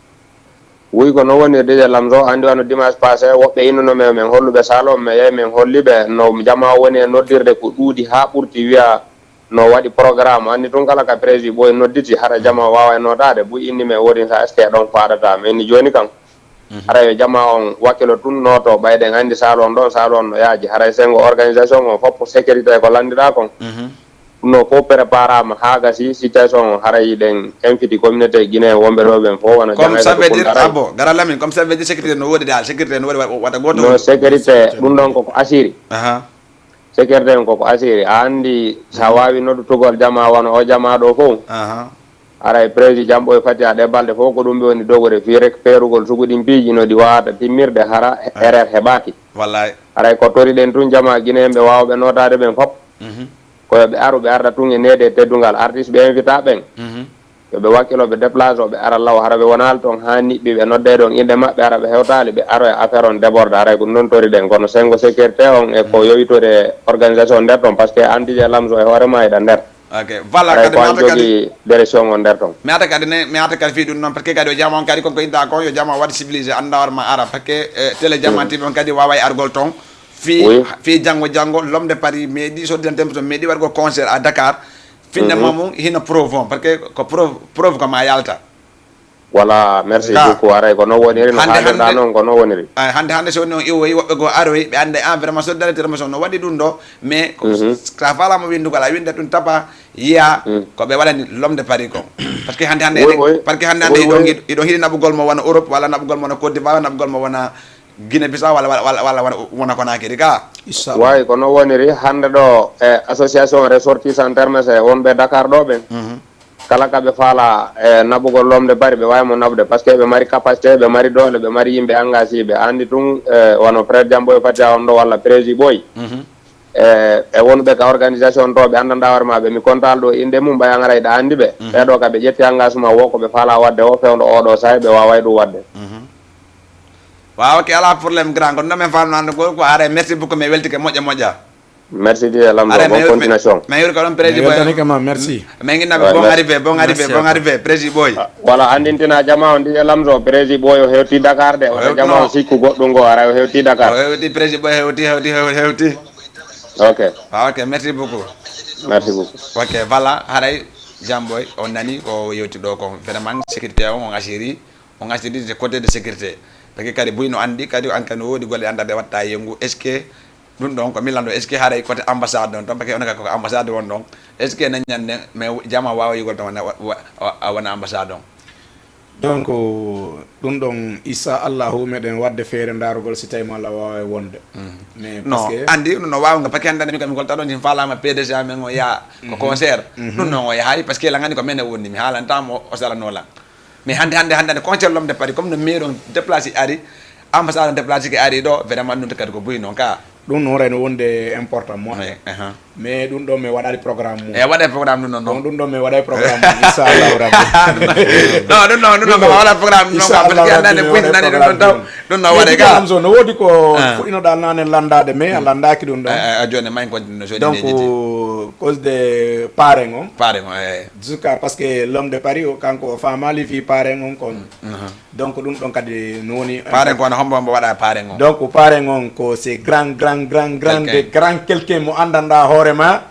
oui ko no woni déjà lamso andi wano dimanche passé woɓɓe innunomen men holluɓe salon me yeyi min holliɓe no jamma woni e noddirde ko ɗuuɗi ha ɓurti wiya no waɗi programme andi tun kala ka prési ɓoye nodditi hara jamma wawa e notade buy inni men worin sa est ce que ɗon faɗata mais ni joni kam haray yo jamma on wakkilo tun noto ɓayɗen andi salon ɗon salon no yaaji haray sengo organisation o foppo sécurité ko landiɗa kon no fof préparama ha gasi situation o haray ɗen infiti communauté guinéen wonɓe ɗo ɓen fof wona comme ça veut dire abo gara Lamine comme ça veut dire sécurité no woodi dal sécurité no woodi waɗa goto no sécurité ɗum ɗon koko asiri sécurité en koko asiri a andi sa wawi noddutugol jama wona o jama ɗo fof aray président jamɓo e fati a ɗe balɗe fof ko ɗum ɓe woni dogore fi récupérugol suguɗin piiji no ɗi wawata timmirde hara erreur heɓaki wallay aray ko toriɗen tun jama guinéen ɓe wawɓe notade ɓen fop koyoɓe aru ɓe arda tun e nede teddungal artiste ɓe invita ɓen yoɓe wakkiloɓe déplace o ɓe ara law hara ɓe wonali toon ha niɓɓi ɓe nodde ɗon inde maɓɓe ara ɓe hewtali ɓe aro e affaire on déborde haray ko noon toriɗen kono sengo sécurité on e ko yowitore organisation nder toon par ce que andije lamso e hoorema eɗa nder ok voilà kadi ko an jogui direction on nder toon mi ata kadi fi ɗum noon par ce que kadi o jama on kadi konko inta kon yo jama waɗi civilisé anda warma ara par ce que télé jama tv on kadi wawa e argol toon fi janggo l'homme de Paris meeɗi soddidantemo to meeɗi waɗgol concert à Dakar finndema mum hino preuve on par ce que ko preuve ko ma yalta voilà merci beaucoup aray ko non woniri no haalirɗa noon ko non woniri hande so woni on iwoyi woɓɓe goo aroyi ɓe anda vraiment solidarité remotion no waɗi ɗum ɗo mais sa falama windugal a winda ɗum tapa yiya koɓe waɗani l'homme de Paris ko par ce que hande par ce que hande iɗon hiiɗi naɓugol mo wona Europe walla naɓugol mo wona Côte d'Ivoire naɓugol mo wona Guinée Bissau walla wona Conakry ka wawi ko non woniri hande ɗo e association ressortissant termes e wonɓe Dakar ɗo ɓen kala kaɓe faala e naɓugol lomde bari ɓe wawimo naɓde par ce que ɓe mari capacité ɓe mari doole ɓe mari yimɓe engagé ɓe andi tun wono frère Diamboy Fatia on ɗo walla prési ɓoy e wonɓe ka organisation to ɓe andanda hoore maɓe mi kontal ɗo inde mum ɓayangaray ɗa andi ɓe ɓeɗo ka ɓe ƴetti engagement wo ko ɓe faala wadde o fewdo oɗo sahi ɓe waway ɗum wadde waaw ok ala probléme grand kono nomen famnande ko are merci beaucoup mi welti ke moƴƴa merci di lamdo bonne continuation mais yuri ko ɗon président boy merci mais guinnaɓe bon arrivé président boy voilà andintina jama on di lamdo président boy o hewti Dakar de o jama o sikku goɗɗum go ara o hewti Dakar o hewti président boy hewti ok ok merci beaucoup ok voilà haray Jamboy on nani ko yewti ɗo ko vraiment sécurité on asiri de côté de sécurité parce que kadi buyno andi kadi an kan wodi golle andade watta yengu est ce que ɗum ɗon ko milando est ce que haray côté ambassade ɗon tan parce que on ka ko ambassade won ɗon est ce que na ñande mais jama wawa yugol tan wona ambassade ɗon donc ɗum ɗon issa allahu meɗen wadde feere darugol si tawi malla wawa wonde mais non andi ɗum no wawga par ce que andande min kam mi golta ɗon tin falama PDG men o yaa ko concert ɗum non o yahay par ce que langani ko men wonni mi haalantamo o salanola mais hande concert l'homme de Paris comme no maire on déplacé ari ambassade on déplacé ki ari ɗo vraiment ɗum kadi ko boyi noon ka ɗum no reno wonde important mo mais ɗum ɗo mi waɗali programme mum waɗa programme ɗum noon ɗum ɗo mi waɗay programme inchallahu rabbi non ɗum ɗon ko waɗa programme ɗum ka parce que andande puytinani ɗum ɗon taw ɗum no waɗe ka so no woodi ko fuɗɗinoɗa nane landade mais a landaki ɗum ɗon a joni mayi continue so donc cause de parrain on jusqu'à parce que l'homme de Paris o kanko o famali fi parrain on kon donc ɗum ɗon kadi no woni parrain ko no hombo waɗa parrain on donc parrain on ko c'est grand quelqu'un mo andanda hoorema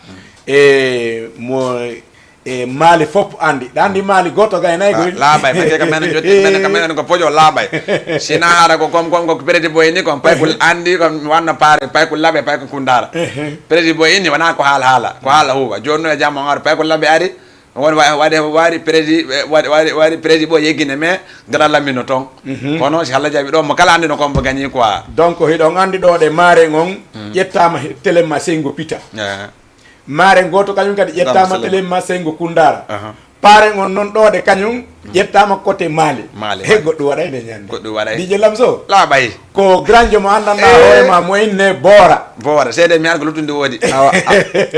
e mo e maali fof andi ɗa andi maali goto ga enayi goy laaɓay pake ka menen jotti menen ka menen ko pojo laaɓay sina hara ko comme ko président boy ni ko pay ko andi ko wanna paare pay ko laɓe pay ko kundara président boy ni wona ko haala ko haala huwa jonno e jamma ngaro pay ko laɓe ari won wari président wari président boy yeggine mais gara lamino ton kono si halla jaɓi ɗo mo kala andi no kombo gagni quoi donc hiɗon andi ɗo ɗe maare gon ƴettama téléma seygo pita maare goto kañum kadi ƴettama téléma seygo kundara paare on noon ɗo ɗe kañum ƴettama côté maali he goɗɗum waɗayde ñande goɗɗum waɗay dj lamso laaɓay ko grand mo andanɗa hoorema mo inne boora seede mi an ko luttude woodi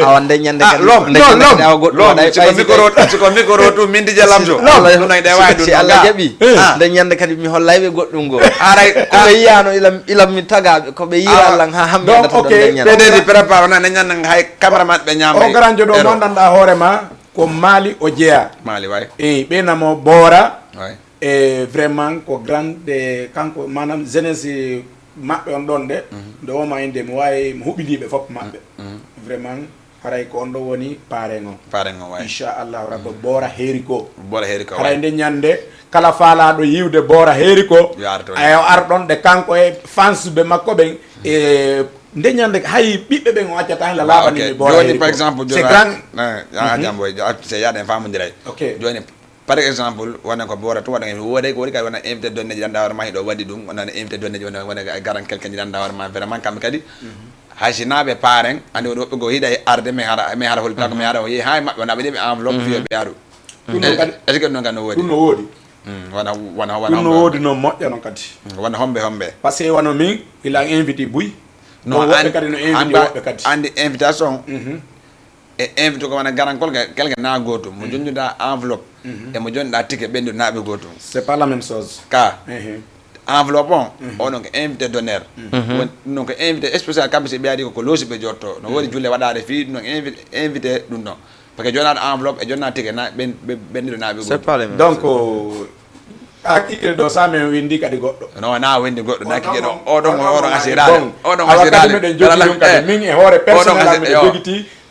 awa nde ñande lom siko micro tu min dj lamso ɗum nayi ɗe wawi ɗum si allah jaaɓi nde ñande kadi mi hollayɓe goɗɗum go aray koɓe yiyano ilam mi tagaɓe koɓe yira allah ha hammidata ɗon nde ñande peɗedi prépare ona nde ñande hay cameraman ɓe ñamay o grand ɗo mo andanɗa hoorema ko maali o jeeya maali way eyi ɓeynamo boora e vraiment ko grande kanko manam jeunesse maɓɓe on ɗon ɗe nde woma inde mi wawi mi huɓidiɓe fof maɓɓe vraiment haray ko on ɗo woni parengo way inchallahu rabba boora heeri ko way haray nde ñande kala faalaɗo yiwde boora heeri ko ayo ar ɗon ɗe kanko e fansɓe makko ɓen e nde ñande hay ɓiɓɓe ɓen o accata hen la laaɓanimi boora joni par exemple c'est grand jamboy c'est yaɗen famodiray joni par exemple wona ko boora to waɗa woodi kadi wona invité donneji ɗanɗa hoore ma hiɗo waɗi ɗum wonano invité donneji wona garan quelqu'un ji ɗanɗa hoore ma vraiment kamɓe kadi hay si naaɓe paren andi woni woɓɓe goo hiiɗa arde mi hara holtako mi hara o yeehi hay maɓɓe wona ɓe ɗeɓe enveloppe fiyoɓe aru est ce que ɗum ɗon kadi no woodi ɗum no woodi ɗum no woodi no moƴƴa noon kadi wona homɓe par ce que wono min ila invité buy no woɓɓe kadi no invité woɓɓe kadi andi invitation e invité ko wona garankol quelque na gotum mo jonnuɗa enveloppe e mo jonnuɗa ticket ɓendu naaɓe gotum c'est pas la même chose ka enveloppe on ko invité d'honneur ɗum noon ko invité spécial kamɓe si ɓeyadi ko loosi ɓe jotto no woodi julle waɗade fi ɗum noon invité ɗum ɗon par ce que jonaɗo enveloppe e jonna ticket ɓendiɗo naaɓe gotum donc hakkille ɗo sa min windi kadi goɗɗo non na windi goɗɗo nakkike ɗo oɗon asirade oɗon asirade meɗen jogui ɗum kadi min e hoore personnel am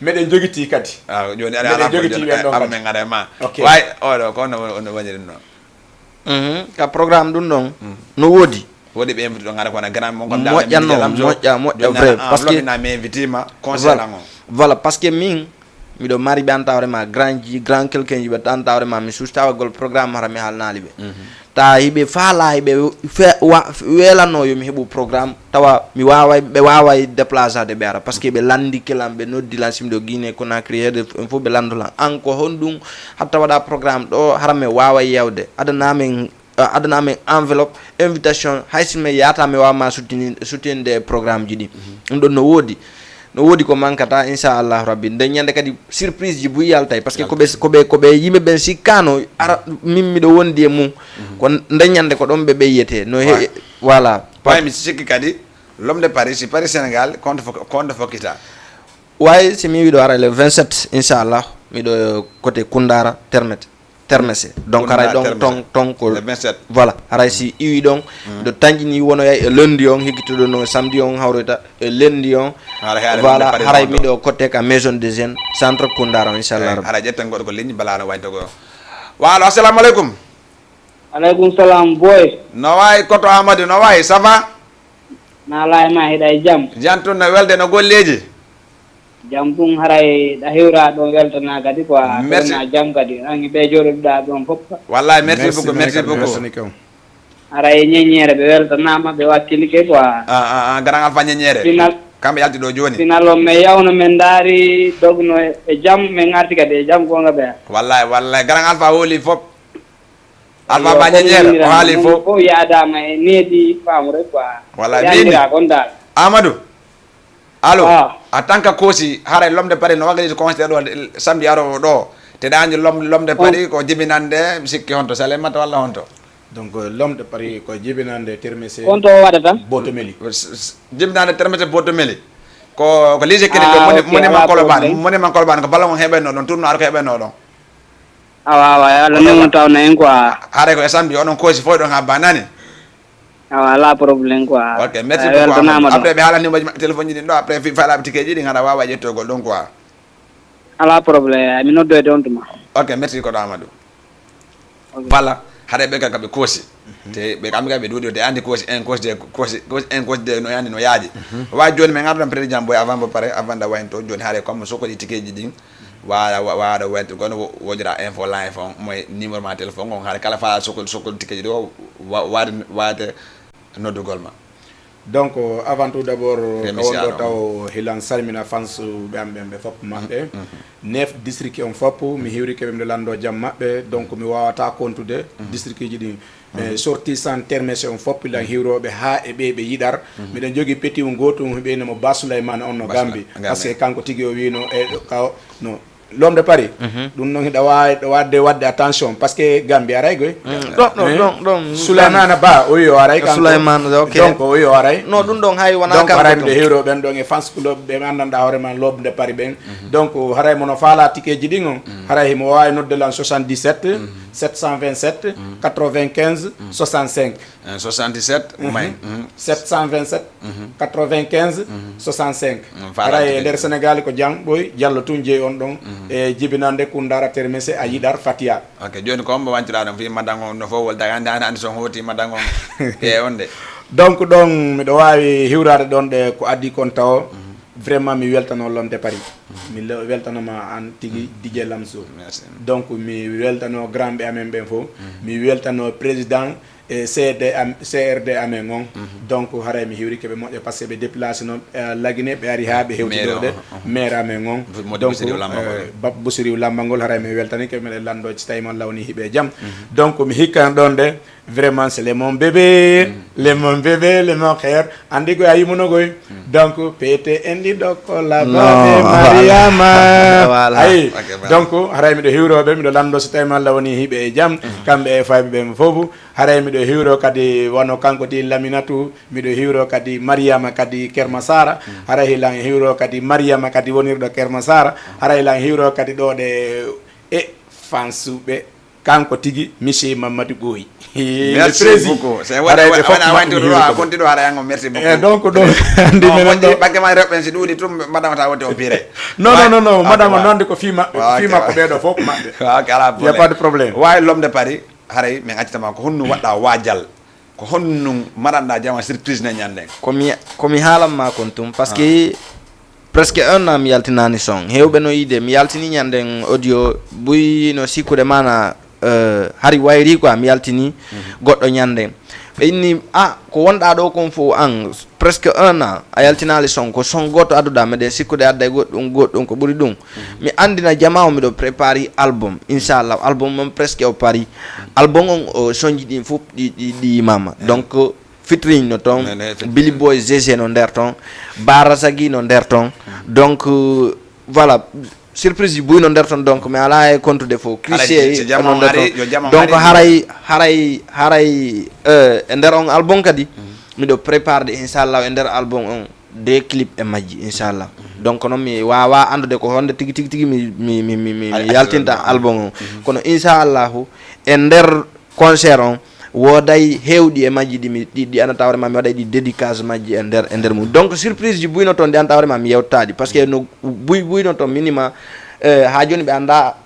meɗen jogiti kadi joni aɗa men gaɗa ma way oɗo ko ono wañiri ɗum ɗon ka programme ɗum ɗon no woodi ɓe invité ɗo gaɗa kona grand mon moƴƴa vrai par ce que mi invité ma concernant on voilà par ce que min miɗo mari ɓe antawrema grand quelqu'un ji ɓe antawrema mi sustawagol programme hara mi halnali ɓe ta hiɓe faala hiɓe welanno yomi heeɓu programme tawa mi waway ɓe waway déplacade ɓe ara par ce que ɓe landi kelam ɓe noddilan simɗo guine Conakry hede fof ɓe landolan an ko honɗum hatta waɗa programme ɗo hara mi waway yewde adanamen enveloppe invitation haysi mi yata mi wawma soutenide programme ji ɗi ɗum ɗon no woodi ko mankata inchallah rabbi nde ñande kadi surprise ji buy yaltay par ce que koɓe yimɓe ɓen sikkano ara min miɗo wondi e mum ko nde ñande ko ɗon ɓe ɓeyyete no voilà way mi sikki kadi l'homme de Paris si Paris Sénégal compte fokkita way si mi wiɗo ara le 27 inchallah miɗo côté Koundara termese donc haray ɗon ton ko voilà haray si iwi ɗon ɗo tañƴini wonoya e lundi on hikkitoɗo no samedi on hawroyta e lundi on voilà haray miɗo côté ka maison des jeunes centre Koundara inchallah haɗa ƴetten goɗo ko ligne bala no wayto go walo assalamu aleykum aleykum salam boy no wayi koto Amadou no wayi ça va na layma hiɗa e jaam jantun no welde no golleji jam ɗum haray ɗa hewra ɗon weltana kadi ko na jam kadi angi ɓe joɗoɗa ɗon fof wallahi merci beaucoup haray ñeñere ɓe weltanama ɓe wakkili ke quoi garan alpha ñeñere kamɓe yalti ɗo joni final o min yawno min daari dogno e jaam min arti kadi e jaam gonga ɓe wallahi garan alpha hooli fof alpha ba ñeñere o haali fof fof yadama e needi famre quoi wallahi yandira kon dal Amadou allo en tant que kosi haray l'homme de Paris no wagaliji considéré ɗo samedi arowo ɗo te dañi l'homme de Paris ko jibinande mi sikki honto salemata walla honto donc l'homme de Paris ko jibinande termese honto waɗata botomeli jibinande termese botomeli ko lise kene ɗo monument Colobane ko ballon heɓenno ɗon tourno ara ko heɓenno ɗon awa Allah nemo tawna en quoi haray ko e samedi oɗon kosi fof ɗon ha banani ala probléme quoi ok merci beaucoup après ɓe haalani numéro téléphone ji ɗin ɗo après faalaɓe tikeji ɗi gaɗa wawa ƴettogol ɗon quoi ala probléme mi noddoyde on tuma ok merci ko Amadou voilà hade be ka be kosi te be kam ga be dudi de andi kosi en kosi de no yandi no yaaji wa joni me ngardan président boy avant ba pare avant da waynto joni hade comme soko di tikeji din wa da went gono wodira info live on moy numéro ma téléphone on hade kala fa soko tikeji do waade noddu golma. Donc avant tout d'abord kawondo taw hilan salmina fans be fop mabbe 9 district on fop mi hiwri kebe lando jam mabbe donc mi wawata kontude district ji di sorti sans terme on fop la hiwrobe ha e be yidar mi jogi petit ngoto be no Ba Souleymane on no Gambi parce que kanko tigi o wino e kaw no l'homme de Paris dum no hida wadde attention parce que Gambia aray goy non Souleymane Ba o yo aray kanko Souleymane okay donc o yo aray no dum don hay wana kanko aray de hero ben don e fans club be andanda hore man l'homme de Paris ben donc haray mono fala tikeji dingo haray mo way nodde lan 77 727 95 65 77 may 727 95 65 haray der Sénégal ko jang boy jallo tunje on don e jibinande kundara termese a yidar fatia. Ok joni ko mbo wantira dum fi madango no fo wol daga andi son hoti madango e onde donc mi do wawi hiwrade don de ko addi kon taw vraiment mi weltano l'homme de Paris mi weltano ma an tigi DJ Lamso donc mi weltano grand be amen ben fo mi weltano président e CRD amen on donc haray mi hiwri kebe mo parce que be déplacer no lagine be ari ha be hewtide maire amen on donc Bousiri Lambangol haray mi weltani kebe me lando ci tay mon lawni hibe jam donc mi hikkan don de vraiment c'est mon bébé le mon frère andi go ayi mono goy donc pété indi doko la babe Mariama ay donc haray mi do hiwrobe mi do lando ci tay mon lawni hibe jam kambe e faybe be fofu haray mi do hiwro kadi wono kanko ti Laminatu mi do hiwro kadi Mariama kadi Kermasara haray lan hiwro kadi Mariama kadi wonirdo Kermasara haray lan hiwro kadi do de e fansube kanko tigi monsieur Mamadou Boy. Merci beaucoup. C'est wana continue ara yango merci beaucoup. Donc andi men do bagge ma repensi dudi tum madame ta wote opéré. Non madame non ko fima ko bedo fop mabbe. Il y a pas de problème. Way l'homme de Paris haray men accitama ko honnu wadda wajal ko honnu maranda jama surprise na nyande. Komi halam ma kontum parce que presque un an mi yaltinani song hewbe no ide mi yaltini nyande audio buy no sikude mana hari wayri quoi mi yaltini goddo nyande be inni ko wonda do kon fo an presque un an a yaltinali son ko son goto aduda meden sikude adday goddon ko buri dum mi andina jamaaw mi do prépari album inshallah album mom presque o pari album on o sonji din fop di mama donc featuring no ton Billy Boy ZZ no der ton Barasagi no der ton donc voilà surprise buy no der ton donc mais ala e compte de faux cliché no der ton donc haray ender on album kadi mi do prépare inshallah ender album on des clips e majji inshallah donc non mi wawa andude ko honde tigi mi yaltinta album on kono inshallah ender concert on woday hewdi e majji di anata tawre ma mi waday di dédicace majji e nder mum donc surprise ji buyno ton di anata tawre ma mi yewtadi parce que no buyno ton minima ha joni be anda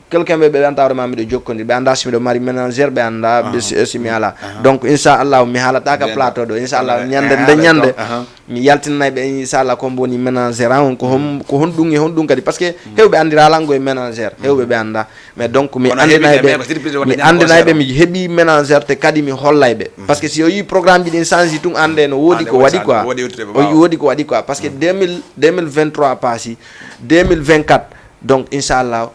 quelqu'un be anda tawre ma mi do jokkondi be anda simi do mari ménagère be anda be simi ala donc inshallah mi halata ka plateau do inshallah nyande mi yaltinay be inshallah ko boni ménagère on ko hondungi kadi parce que hewbe andira lango e ménagère hewbe be anda mais donc mi andinay be mi hebi ménagère te kadi mi hollaybe parce que si yo yi programme bi din change tum ande no wodi ko wadi quoi wodi ko wadi quoi parce que 2023 passi 2024 donc inshallah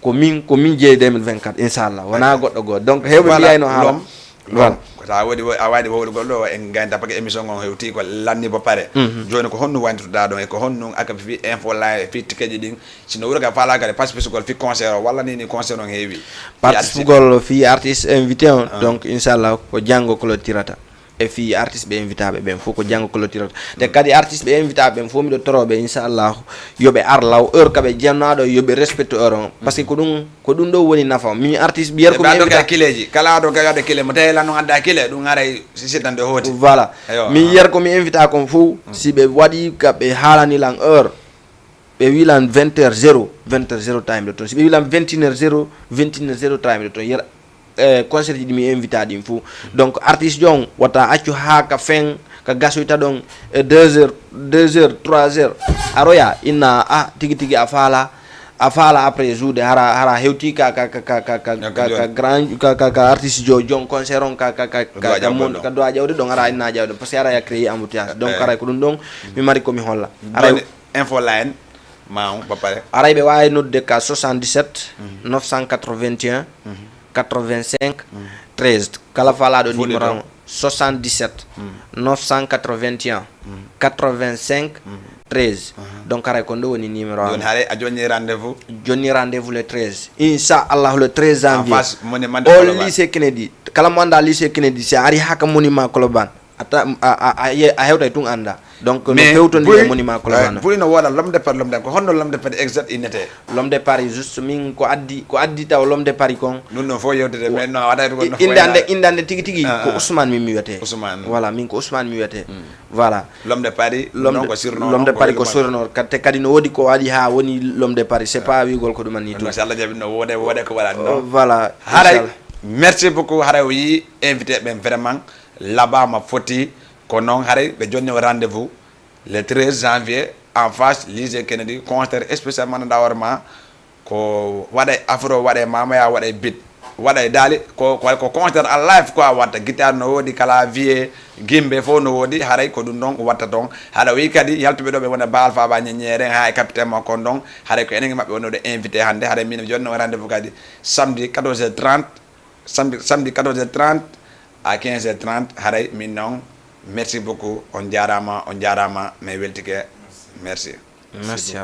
ko min je 2024 inshallah wana goddo donc hewbe biyayno hala voilà ta wodi awadi gollo en ganda parce que émission on hewti ko lanni ba pare joni ko honno wantu da don e ko honno aka fi info live fi tikeji din sino wura ka fala gare participer gol fi concert wala ni concert on heewi participer gol fi artiste invité on donc inshallah ko jango ko lo tirata e fi artiste be invitabe ben foko jango ko lotiro de kadi artiste be invitabe ben fomi do torobe inshallah yobe arlaw heure kabe jennado yobe respecte heure parce que ko dum do woni nafa mi artiste biyer ko mi do ka kileji kala do ka yade kile mo tay la no anda kile dum ngaray si setande hoti voilà mi yer ko mi invita ko fu si be wadi kabe halani lang heure ɓe wilan 20h0 20h0 time ɗo toon si ɓe wilan 21h0 21h0 time ɗo toon yera concert ji ɗi mi invité ɗin fou donc artiste jon wata accu ha ka fin ka gasoyta ɗon 2h 3h aroya inna tigi tigi a faala après joude hara hewti ka grand ka artiste jo jon concert on ka doa ƴawde ɗon ara inna ƴawde par ce que ara ya créé embouteillage donc aray ko ɗum ɗon mi mari komi holla aray info line ma ba pare aray ɓe wawi nodde ka 77 981 85 13 kala falaɗo numéro 77 981 85 13 donc aray ko ndo woni numéro on haare a jonni rendez-vous le 13 inchallah le 13 janvier au lycée Kennedy kala mo anda lycée Kennedy si ari haka monument Colobane a hewta tun anda donc no fewtondire monument Colobane pour no woda l'homme de ko honno l'homme de Paris exact inete l'homme de Paris juste min ko addi taw l'homme de Paris kon non fo yewtede mais no waɗa ko no indande tigi tigi ko Ousmane mi wiyete voilà min ko Ousmane mi wiyete voilà l'homme de Paris non ko surnom l'homme de Paris ko surnom kadi no wodi ko waɗi ha woni l'homme de Paris c'est pas wigol ko ɗuman ni tout inchallah jabi no wode ko waɗa non voilà haray merci beaucoup haray wi invité ben vraiment là-bas ma foti ko non haray be jonni rendez-vous le 13 janvier en face lycée Kennedy concert spécialement ndawarma ko waɗay afro waɗay mamaya waɗay bit waɗay daali ko concert en live quoi watta guitare no wodi clavier gimbe fo no wodi haray ko ɗum ɗon watta ton haɗa wi kadi yaltuɓe ɗo ɓe wona baal faba ñeñere ha e capitaine mo kon ɗon haray ko enen mabɓe wonode invité hande haɗa min jonni rendez-vous kadi samedi 14h30 samedi 14h30 à 15h30 haray min non merci beaucoup on jarama mais weltike merci à vous.